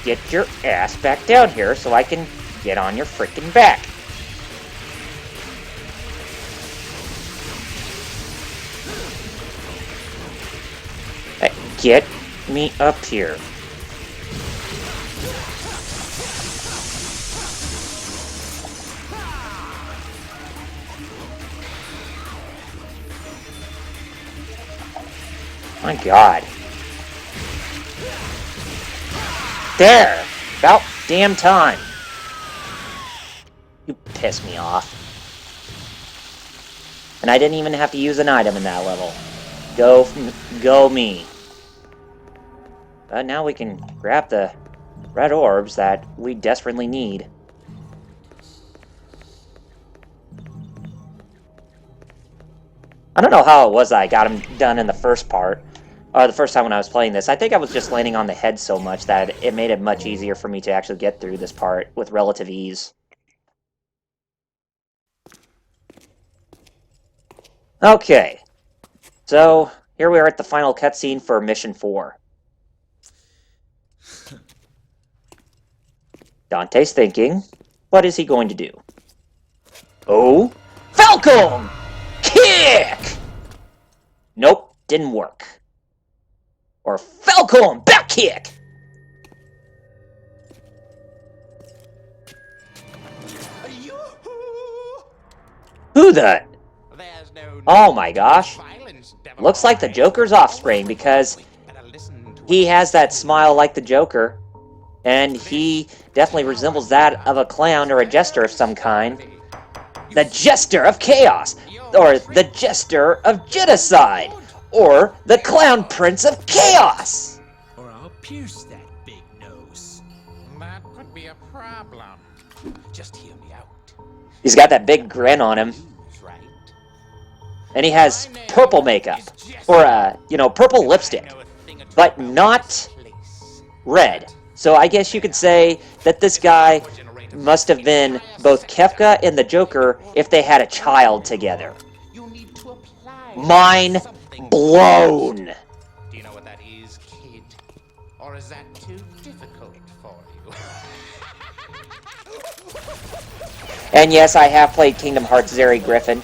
get your ass back down here so I can get on your frickin' back. Hey, get me up here. My God. There! About damn time. You piss me off. And I didn't even have to use an item in that level. Go me. But now we can grab the red orbs that we desperately need. I don't know how it was that I got him done in the first part. Or the first time when I was playing this. I think I was just landing on the head so much that it made it much easier for me to actually get through this part with relative ease. Okay. So, here we are at the final cutscene for Mission 4. Dante's thinking, what is he going to do? Oh, Falcon! Kick! Nope, didn't work. Or Falcon back kick! Who the? Oh my gosh. Looks like the Joker's offspring because he has that smile like the Joker. And he definitely resembles that of a clown or a jester of some kind. The Jester of Chaos! Or the Jester of Genocide! Or the Clown Prince of Chaos! Or I'll pierce that big nose. That could be a problem. Just hear me out. He's got that big grin on him. Right? And he has purple makeup. Or, purple lipstick. But not red. So I guess you could say that this guy must have been both Kefka and the Joker if they had a child together. Mind blown! Do you know what that is, kid? Or is that too difficult for you? And yes, I have played Kingdom Hearts Zeri Griffin.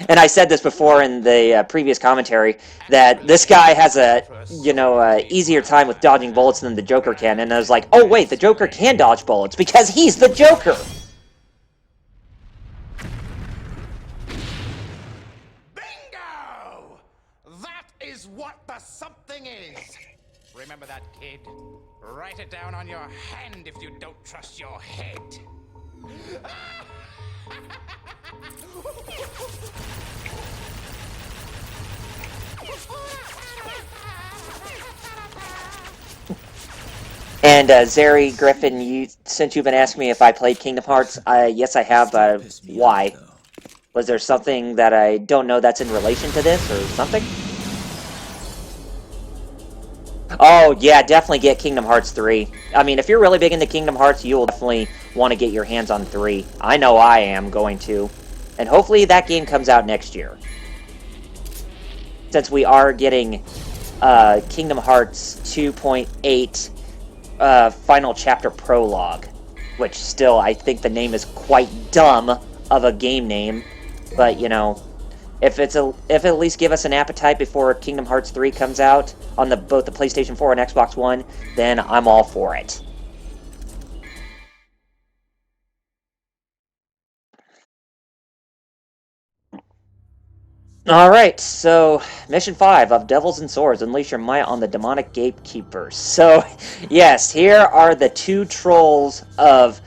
And I said this before in the previous commentary, that this guy has a, easier time with dodging bullets than the Joker can. And I was like, oh wait, the Joker can dodge bullets because he's the Joker! Bingo! That is what the something is. Remember that, kid? Write it down on your hand if you don't trust your head. And Zeri Griffin, since you've been asking me if I played Kingdom Hearts, yes I have. Why? Was there something that I don't know that's in relation to this, or something? Oh, yeah, definitely get Kingdom Hearts 3. I mean, if you're really big into Kingdom Hearts, you'll definitely want to get your hands on 3. I know I am going to. And hopefully that game comes out next year. Since we are getting Kingdom Hearts 2.8 Final Chapter Prologue. Which still, I think the name is quite dumb of a game name. But, if at least give us an appetite before Kingdom Hearts 3 comes out on both the PlayStation 4 and Xbox One, then I'm all for it. Alright, so Mission 5 of Devils and Swords, Unleash Your Might on the Demonic Gatekeepers. So, yes, here are the two trolls of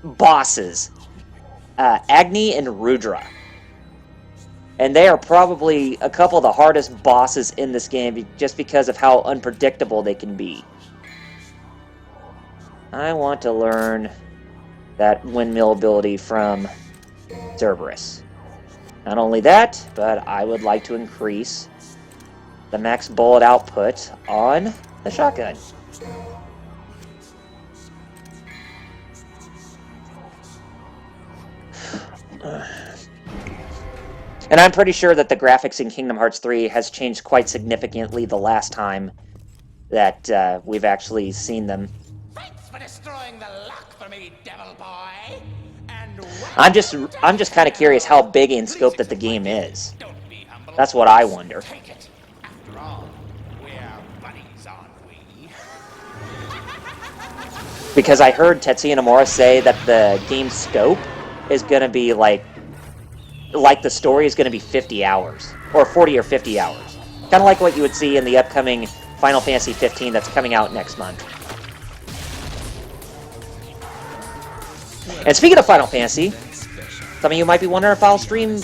bosses, Agni and Rudra. And they are probably a couple of the hardest bosses in this game just because of how unpredictable they can be. I want to learn that windmill ability from Cerberus. Not only that, but I would like to increase the max bullet output on the shotgun. And I'm pretty sure that the graphics in Kingdom Hearts 3 has changed quite significantly the last time that we've actually seen them. Thanks for destroying the luck for me, devil boy. And I'm just kind of curious how big in scope that the game is. don't be humble. That's what I wonder. Take it. After all, we're buddies, aren't we? Because I heard Tetsuya Nomura say that the game scope is going to be like the story is going to be 50 hours. Or 40 or 50 hours. Kind of like what you would see in the upcoming Final Fantasy 15 that's coming out next month. And speaking of Final Fantasy, some of you might be wondering if I'll stream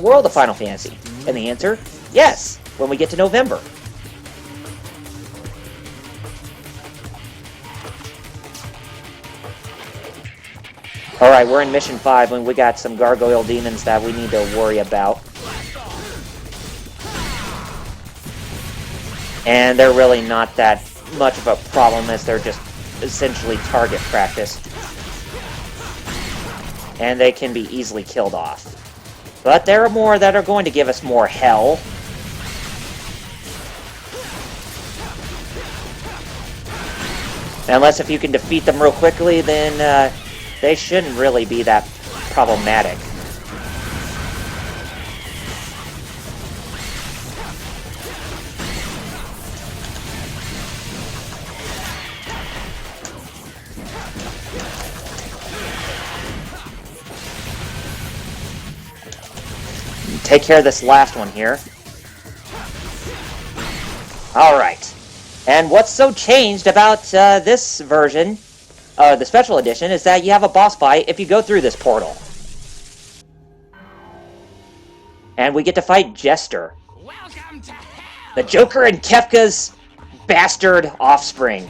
World of Final Fantasy. And the answer, yes, when we get to November. Alright, we're in Mission 5 and we got some gargoyle demons that we need to worry about. And they're really not that much of a problem as they're just essentially target practice. And they can be easily killed off. But there are more that are going to give us more hell. Unless if you can defeat them real quickly, then they shouldn't really be that problematic. Take care of this last one here. Alright. And what's so changed about this version, the special edition, is that you have a boss fight if you go through this portal. And we get to fight Jester. Welcome to hell. The Joker and Kefka's bastard offspring.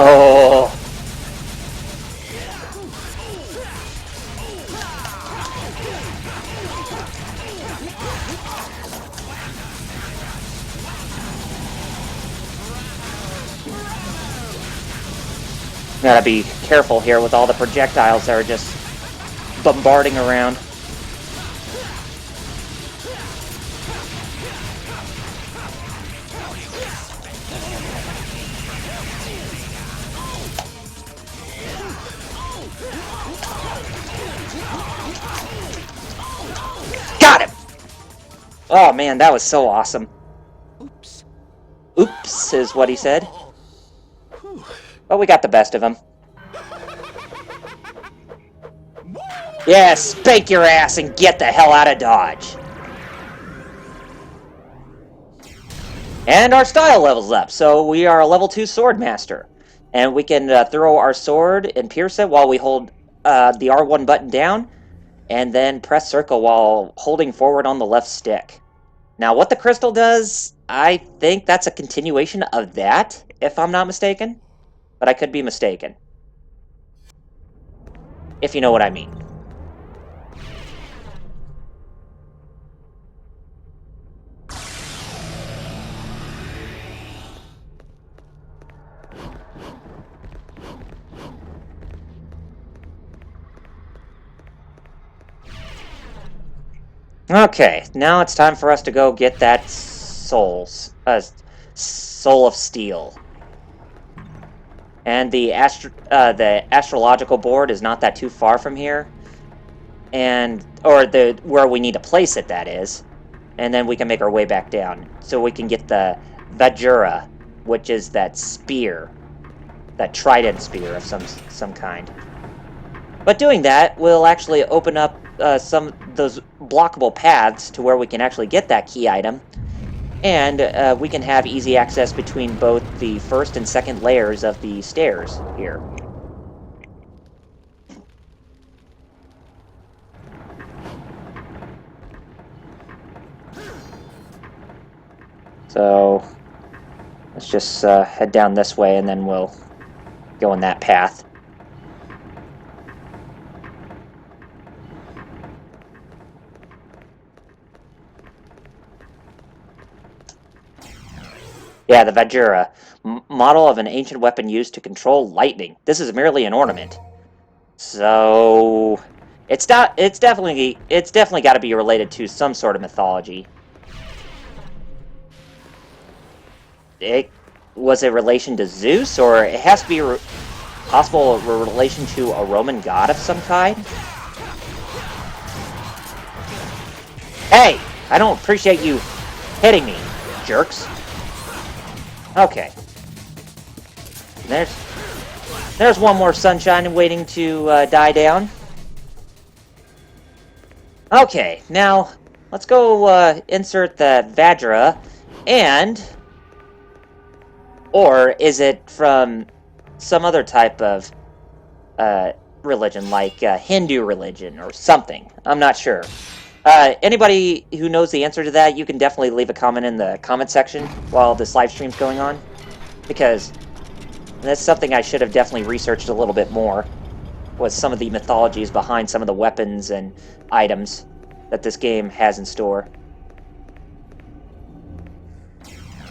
Oh. Gotta be careful here with all the projectiles that are just bombarding around. Got him! Oh man, that was so awesome. Oops. Oops is what he said. But we got the best of him. Yeah, spank your ass and get the hell out of Dodge. And our style levels up, so we are a level 2 sword master. And we can throw our sword and pierce it while we hold the R1 button down, and then press circle while holding forward on the left stick. Now, what the crystal does, I think that's a continuation of that, if I'm not mistaken. But I could be mistaken. If you know what I mean. Okay, now it's time for us to go get that soul of steel. And the astrological board is not that too far from here, or where we need to place it. That is, and then we can make our way back down, so we can get the Vajra, which is that spear, that trident spear of some kind. But doing that will actually open up some those blockable paths to where we can actually get that key item. And we can have easy access between both the first and second layers of the stairs here. So let's just head down this way, and then we'll go on that path. Yeah, the Vajra, model of an ancient weapon used to control lightning. This is merely an ornament. So it's definitely got to be related to some sort of mythology. Was it relation to Zeus, or it has to be possible relation to a Roman god of some kind? Hey, I don't appreciate you hitting me, jerks. Okay. There's one more sunshine waiting to die down. Okay, now let's go insert the Vajra, or is it from some other type of religion, like Hindu religion or something? I'm not sure. Anybody who knows the answer to that, you can definitely leave a comment in the comment section while this live stream's going on, because that's something I should have definitely researched a little bit more, was some of the mythologies behind some of the weapons and items that this game has in store.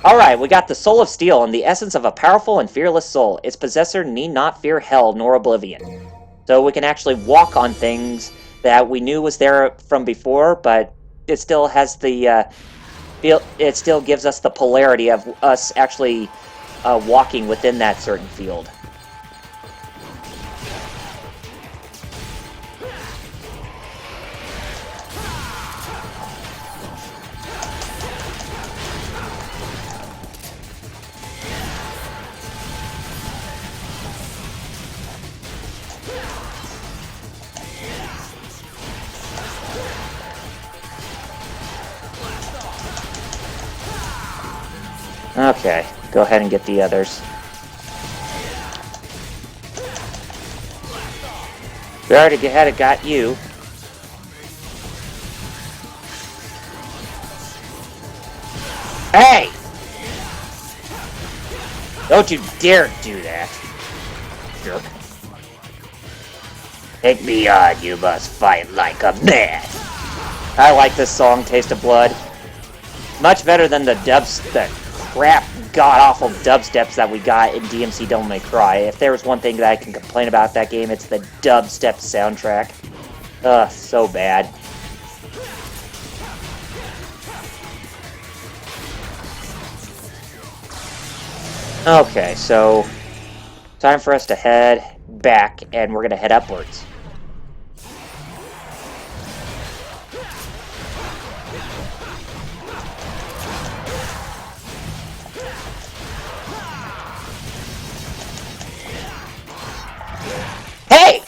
Alright, we got the Soul of Steel, and the essence of a powerful and fearless soul. Its possessor need not fear hell nor oblivion. So we can actually walk on things that we knew was there from before, but it still has the it still gives us the polarity of us actually walking within that certain field. Okay, go ahead and get the others. We already got you. Hey! Don't you dare do that, jerk. Take me on, you must fight like a man. I like this song, Taste of Blood. Much better than the crap, god-awful dubsteps that we got in DMC Devil May Cry. If there was one thing that I can complain about that game, it's the dubstep soundtrack. Ugh, so bad. Okay, so time for us to head back, and we're gonna head upwards. Hey!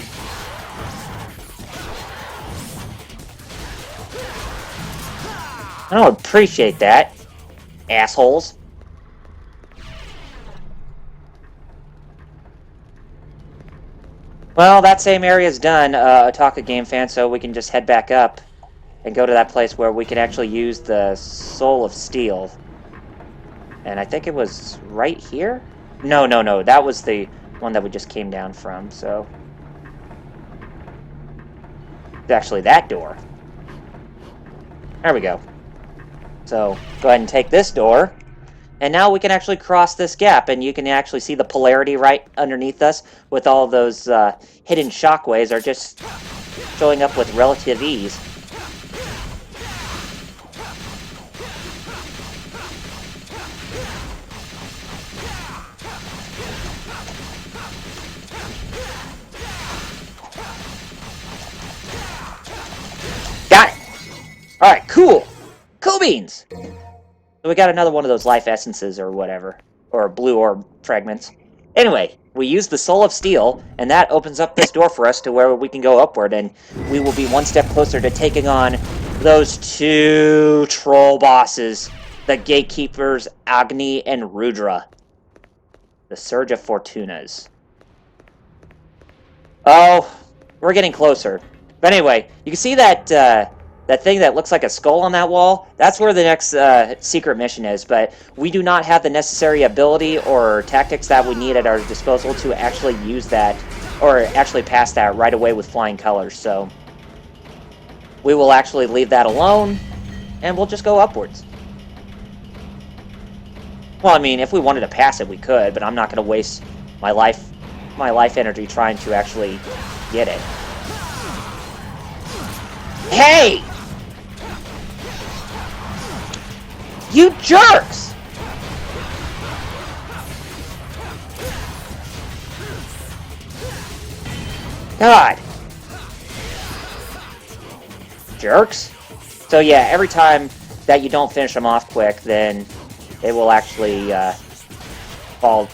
I don't appreciate that, assholes. Well, that same area's done, Otaka Game Fan, so we can just head back up and go to that place where we can actually use the Soul of Steel. And I think it was right here? No, that was the one that we just came down from, so... It's actually that door. There we go. So, go ahead and take this door. And now we can actually cross this gap, and you can actually see the polarity right underneath us with all those hidden shockwaves are just showing up with relative ease. Alright, cool! Cool beans! So we got another one of those life essences or whatever. Or blue orb fragments. Anyway, we use the Soul of Steel, and that opens up this door for us to where we can go upward, and we will be one step closer to taking on those two troll bosses. The Gatekeepers, Agni and Rudra. The Surge of Fortunas. Oh, we're getting closer. But anyway, you can see that that thing that looks like a skull on that wall. That's where the next secret mission is. But we do not have the necessary ability or tactics that we need at our disposal to actually use that, or actually pass that right away with flying colors. So we will actually leave that alone, and we'll just go upwards. Well, I mean, if we wanted to pass it, we could, but I'm not going to waste my life energy trying to actually get it. Hey! You jerks! God. Jerks? So yeah, every time that you don't finish them off quick, then they will actually fall.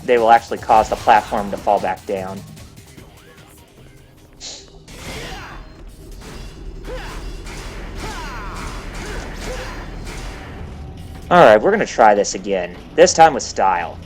They will actually cause the platform to fall back down. Alright, we're gonna try this again. This time with style.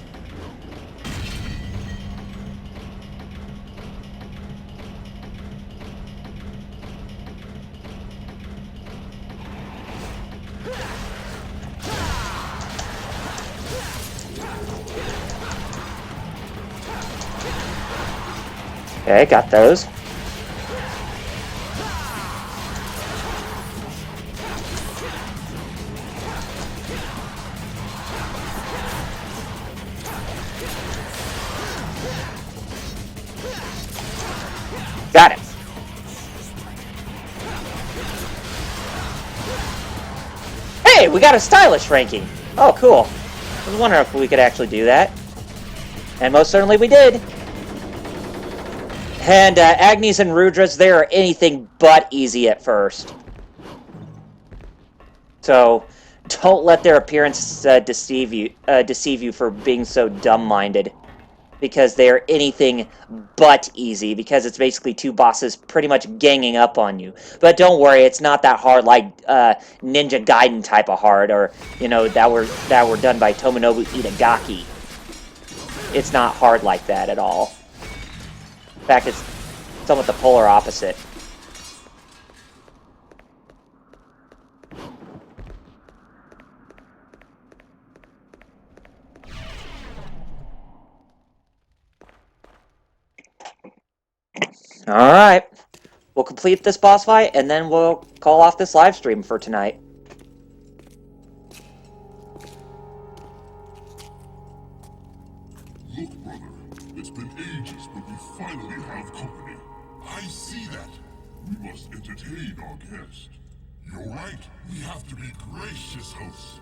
Okay, got those. Got it. Hey, we got a stylish ranking. Oh, cool. I was wondering if we could actually do that. And most certainly we did. And Agnis and Rudras, they are anything but easy at first. So don't let their appearance deceive you for being so dumb-minded. Because they are anything but easy, because it's basically two bosses pretty much ganging up on you. But don't worry, it's not that hard like Ninja Gaiden type of hard, or you know that were done by Tomonobu Itagaki. It's not hard like that at all. In fact, it's somewhat the polar opposite. Alright. We'll complete this boss fight, and then we'll call off this live stream for tonight. Look, brother, it's been ages, but we finally have company. I see that. We must entertain our guest. You're right. We have to be gracious hosts.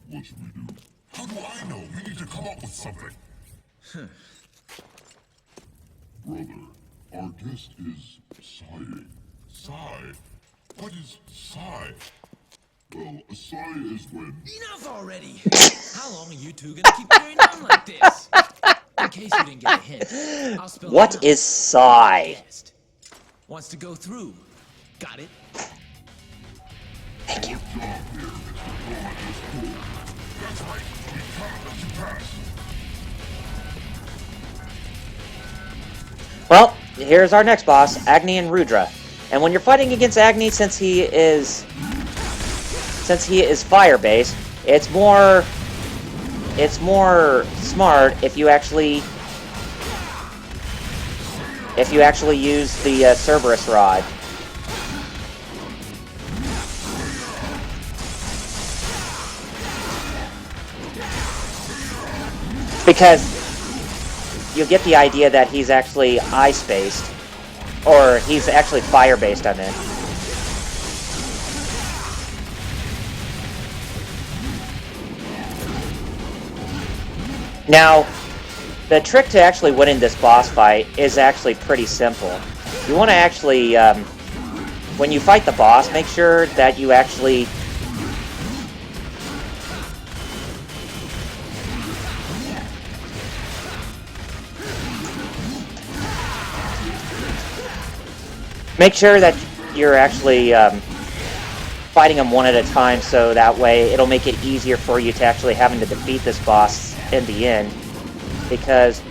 What should we do? How do I know? We need to come up with something. Brother, our guest is sighing. Sigh? What is sigh? Well, a sigh is when... Enough already! How long are you two gonna keep carrying on like this? In case you didn't get a hint, I'll spell it What out. is sigh? Wants to go through. Got it? Thank you. Good job here, Mr. Noah is cool. That's right. We can't let you pass. Well, here's our next boss, Agni and Rudra. And when you're fighting against Agni, since he is fire-based, it's more smart if you actually use the Cerberus rod. Because you'll get the idea that he's actually ice-based. Or he's actually fire-based, I meant. Now, the trick to actually winning this boss fight is actually pretty simple. You want to actually when you fight the boss, make sure that you actually you're actually fighting them one at a time, so that way it'll make it easier for you to actually having to defeat this boss in the end, because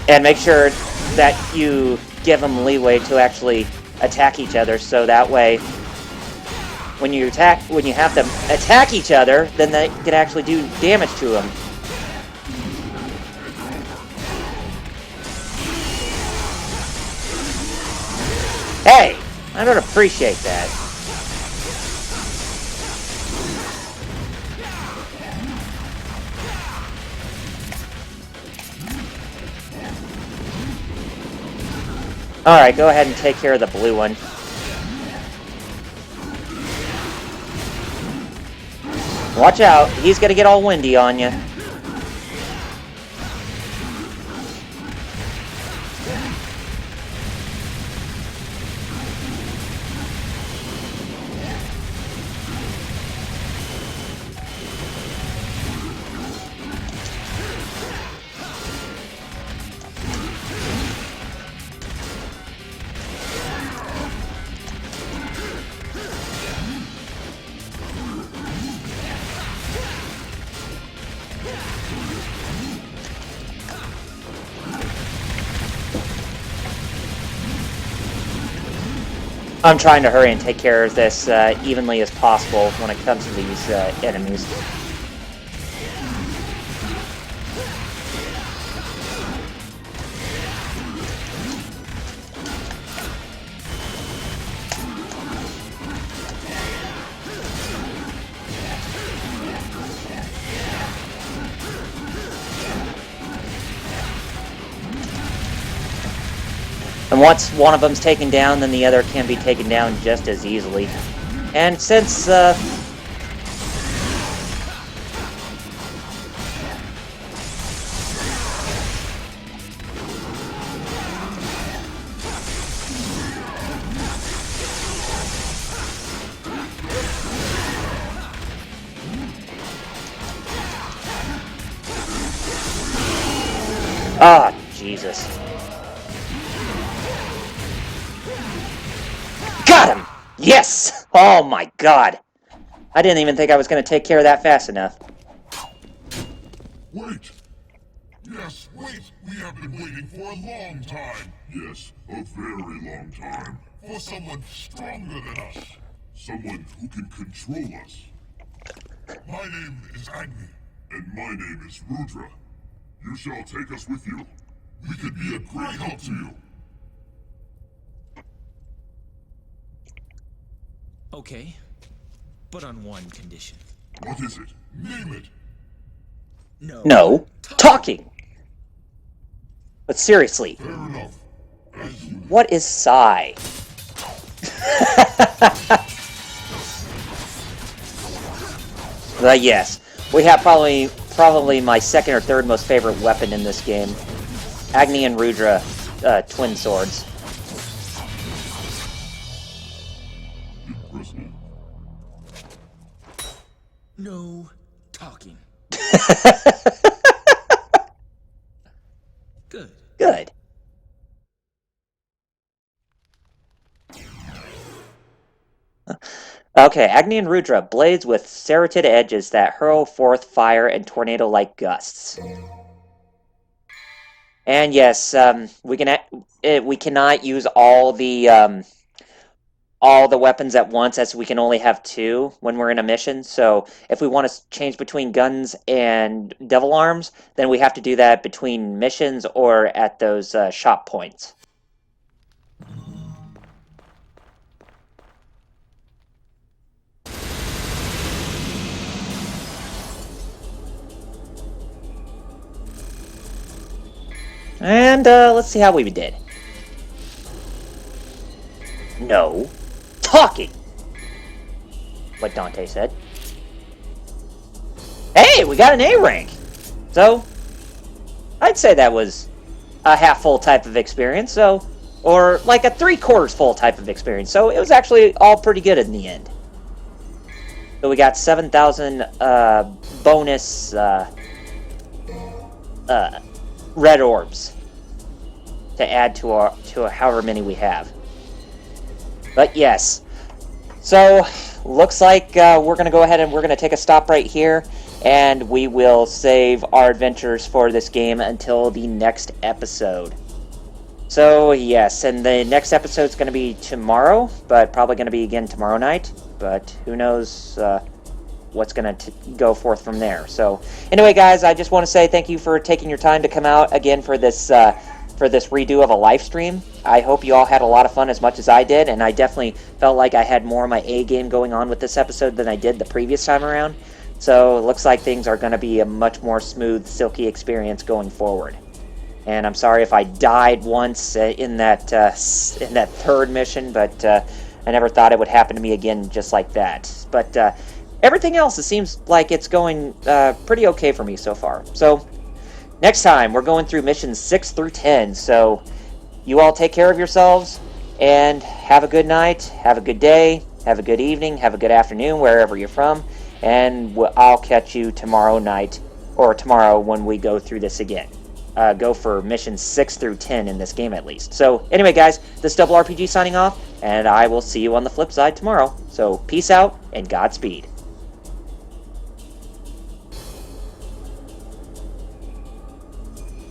and make sure that you give them leeway to actually attack each other, so that way when you have them attack each other, then they can actually do damage to them. Hey, I don't appreciate that. Alright, go ahead and take care of the blue one. Watch out, he's gonna get all windy on you. I'm trying to hurry and take care of this evenly as possible when it comes to these enemies. And once one of them's taken down, then the other can be taken down just as easily. And since, ah, Jesus. Got him! Yes! Oh my god! I didn't even think I was going to take care of that fast enough. Wait! Yes, wait! We have been waiting for a long time! Yes, a very long time. For someone stronger than us. Someone who can control us. My name is Agni, and my name is Rudra. You shall take us with you. We could be a great help to you. Okay, but on one condition. What is it? Name it! No. Talking! But seriously, Fair enough. As you... what is Psy? Yes, we have probably my second or third most favorite weapon in this game. Agni and Rudra, twin swords. No talking. Good. Good. Okay, Agni and Rudra, blades with serrated edges that hurl forth fire and tornado-like gusts. And yes, we cannot use all the weapons at once, as we can only have two when we're in a mission. So if we want to change between guns and devil arms, then we have to do that between missions or at those shop points. And let's see how we did. No. Talking! What Dante said. Hey, we got an A rank! So, I'd say that was a half full type of experience, so, or like a 3/4 full type of experience. So it was actually all pretty good in the end. So we got 7,000 bonus red orbs to add to our however many we have. But yes, so looks like we're gonna go ahead and we're gonna take a stop right here, and we will save our adventures for this game until the next episode. So yes, and the next episode's gonna be tomorrow, but probably gonna be again tomorrow night. But who knows what's going to go forth from there. So anyway, guys, I just want to say thank you for taking your time to come out again for this redo of a live stream. I hope you all had a lot of fun as much as I did, and I definitely felt like I had more of my A game going on with this episode than I did the previous time around. So it looks like things are going to be a much more smooth, silky experience going forward. And I'm sorry if I died once in that third mission, but I never thought it would happen to me again just like that. But everything else, it seems like it's going pretty okay for me so far. So next time, we're going through missions 6 through 10. So you all take care of yourselves, and have a good night, have a good day, have a good evening, have a good afternoon, wherever you're from. And I'll catch you tomorrow night, or tomorrow when we go through this again. Go for missions 6 through 10 in this game at least. So anyway, guys, this is Double RPG signing off, and I will see you on the flip side tomorrow. So peace out, and Godspeed.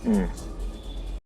Mm.